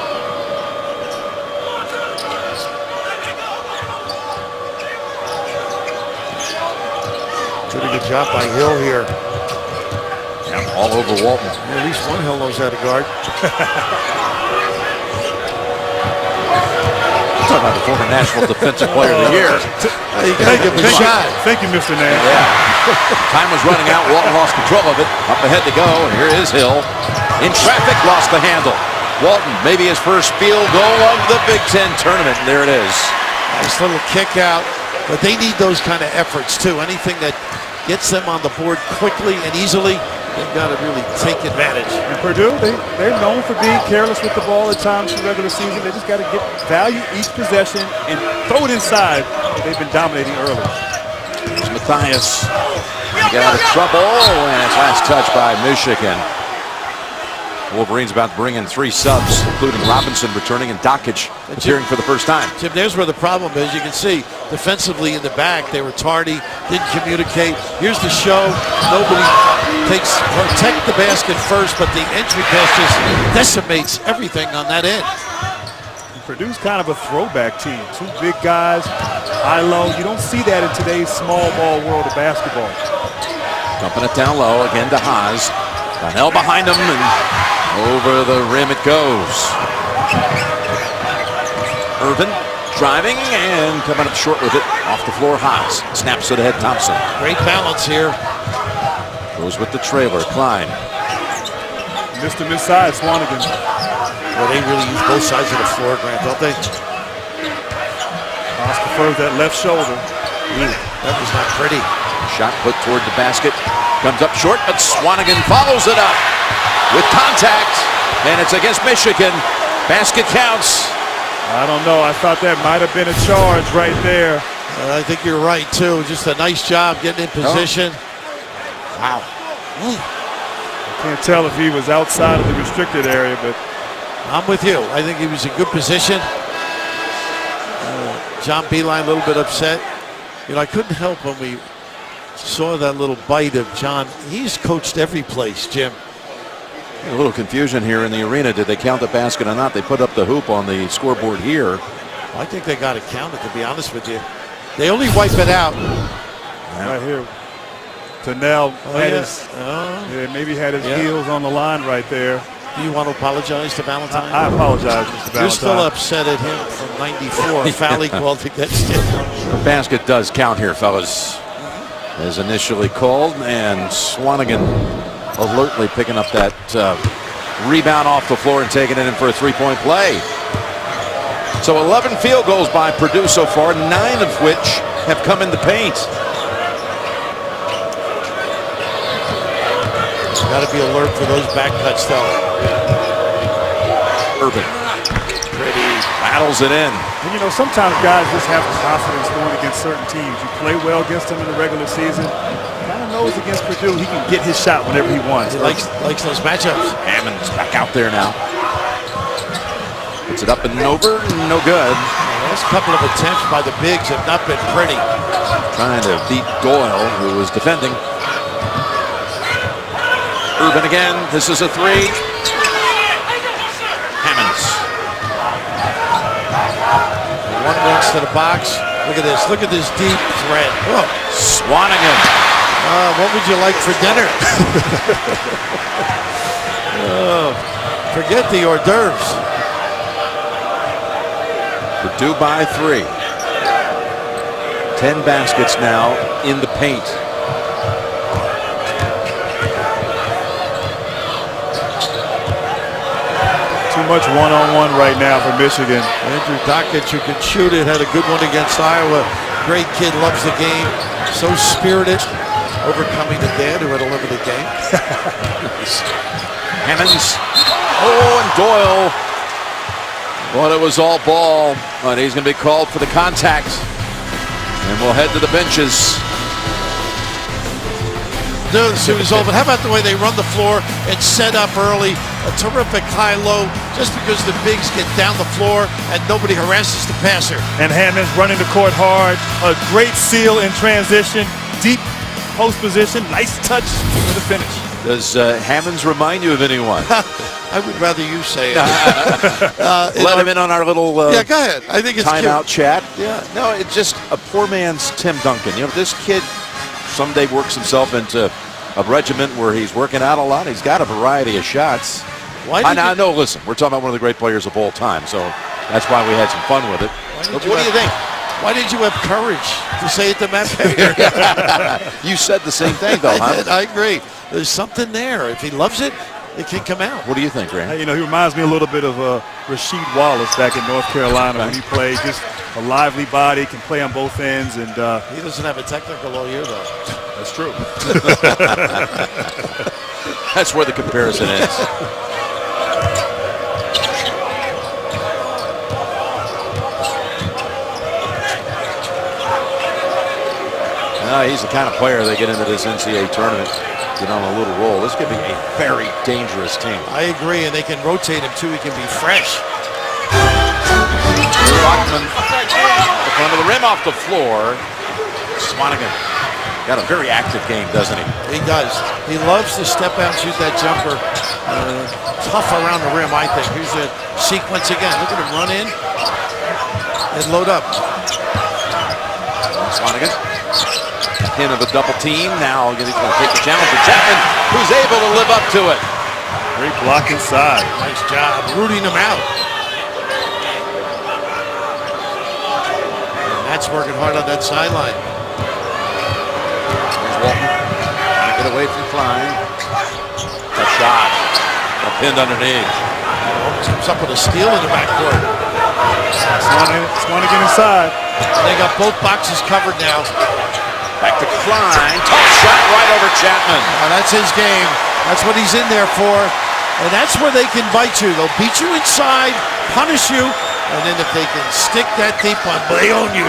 S3: Pretty good job by Hill here.
S1: All over Walton.
S3: At least one Hill knows how to guard.
S1: Talking about the former National Defensive Player of the Year.
S3: You got to give him a shot.
S2: Thank you, Mr. Nash.
S1: Yeah. Time was running out. Walton lost control of it. Up ahead to go. And here is Hill. In traffic, lost the handle. Walton, maybe his first field goal of the Big Ten tournament. And there it is.
S3: Nice little kick out. But they need those kind of efforts, too. Anything that gets them on the board quickly and easily, they've got to really take advantage.
S2: And Purdue, they're known for being careless with the ball at times in the regular season. They just got to get value each possession and throw it inside. They've been dominating early.
S1: Here's Matthias. Trying to get out of trouble. And it's last touch by Michigan. Wolverines about to bring in 3 subs, including Robinson returning and Dockage appearing for the first time.
S3: Jim, there's where the problem is. You can see defensively in the back, they were tardy, didn't communicate. Here's the show. Nobody protect the basket first, but the entry pass just decimates everything on that end.
S2: Purdue's kind of a throwback team. 2 big guys, high-low. You don't see that in today's small ball world of basketball.
S1: Dumping it down low, again to Haas. Donnell behind him, and over the rim it goes. Irvin driving and coming up short with it. Off the floor, Haas. Snaps it ahead, Thompson.
S3: Great balance here.
S1: Goes with the trailer, Klein.
S2: Missed him inside, Swanigan.
S3: Well, they really use both sides of the floor, Grant, don't they?
S2: Haas prefers that left shoulder.
S3: That was not pretty.
S1: Shot put toward the basket. Comes up short, but Swanigan follows it up with contact, and it's against Michigan. Basket counts.
S2: I don't know. I thought that might have been a charge right there.
S3: I think you're right, too. Just a nice job getting in position. Wow.
S2: Can't tell if he was outside of the restricted area, but
S3: I'm with you. I think he was in good position. John Beilein a little bit upset. You know, I couldn't help when we saw that little bite of John. He's coached every place, Jim.
S1: A little confusion here in the arena. Did they count the basket or not? They put up the hoop on the scoreboard here.
S3: I think they got it counted, to be honest with you. They only wipe it out.
S2: Right here. Donnell maybe had his heels on the line right there.
S3: Do you want to apologize to Valentine?
S2: I apologize, Mr. Valentine.
S3: You're still upset at him from '94. Foulie called against him.
S1: The basket does count here, fellas. As initially called, and Swanigan alertly picking up that rebound off the floor and taking it in for a 3-point play. So 11 field goals by Purdue so far, 9 of which have come in the paint.
S3: Got to be alert for those back cuts, though.
S1: Urban. Pretty. Battles it in.
S2: And you know, sometimes guys just have confidence going against certain teams. You play well against them in the regular season. Kind of knows against Purdue he can get his shot whenever he wants.
S3: He likes those matchups.
S1: Hammond's back out there now. Puts it up and over, no good.
S3: The last couple of attempts by the bigs have not been pretty.
S1: Trying to beat Doyle, who was defending. Urban again. This is a three. Hammonds.
S3: One wants to the box. Look at this. Look at this deep threat. Oh.
S1: Swanigan.
S3: What would you like for dinner? Forget the hors d'oeuvres.
S1: Purdue by 3. 10 baskets now in the paint.
S2: Too much one-on-one right now for Michigan.
S3: Andrew Dockett, who can shoot it, had a good one against Iowa. Great kid, loves the game. So spirited, overcoming the dad who had a limited game.
S1: Hammonds. Oh, and Doyle. Well, it was all ball, but he's going to be called for the contact. And we'll head to the benches.
S3: No, the suit is over. How about the way they run the floor and set up early? A terrific high-low, just because the bigs get down the floor and nobody harasses the passer.
S2: And Hammond's running the court hard. A great seal in transition. Deep post position. Nice touch for the finish.
S1: Does Hammonds remind you of anyone?
S3: I would rather you say it.
S1: Let him in on our little
S3: yeah, go ahead. I think it's
S1: timeout
S3: cute.
S1: chat. Yeah, no, it's just a poor man's Tim Duncan. You know, this kid someday works himself into a regiment where he's working out a lot. He's got a variety of shots. I know, listen, we're talking about one of the great players of all time, so that's why we had some fun with it.
S3: What do you think? Why did you have courage to say it to Matt Baker?
S1: You said the same thing, though, huh?
S3: I agree. There's something there. If he loves it, it can come out.
S1: What do you think, Rand?
S2: You know, he reminds me a little bit of Rasheed Wallace back in North Carolina when he played. Just a lively body, can play on both ends. And
S3: he doesn't have a technical all year, though.
S2: That's true.
S1: That's where the comparison is. He's the kind of player they get into this NCAA tournament, get on a little roll. This could be a very dangerous team.
S3: I agree, and they can rotate him too. He can be fresh.
S1: Lockman, the front of the rim off the floor. Swanigan got a very active game, doesn't he?
S3: He does. He loves to step out and shoot that jumper. Tough around the rim, I think. Here's a sequence again. Look at him run in and load up.
S1: Swanigan. Pin of a double team. Now he's going to take the challenge for Chapman, who's able to live up to it.
S2: Great block inside.
S3: Nice job rooting him out. And Matt's working hard on that sideline.
S1: Here's Walton. Trying to get away from Klein. A shot. Pinned underneath.
S3: Comes up with a steal in the backcourt.
S2: Swanigan inside.
S3: They got both boxes covered now.
S1: Back to Klein. Tough shot right over Chapman.
S3: That's his game. That's what he's in there for. And that's where they can bite you. They'll beat you inside, punish you, and then if they can stick that deep one, they own you.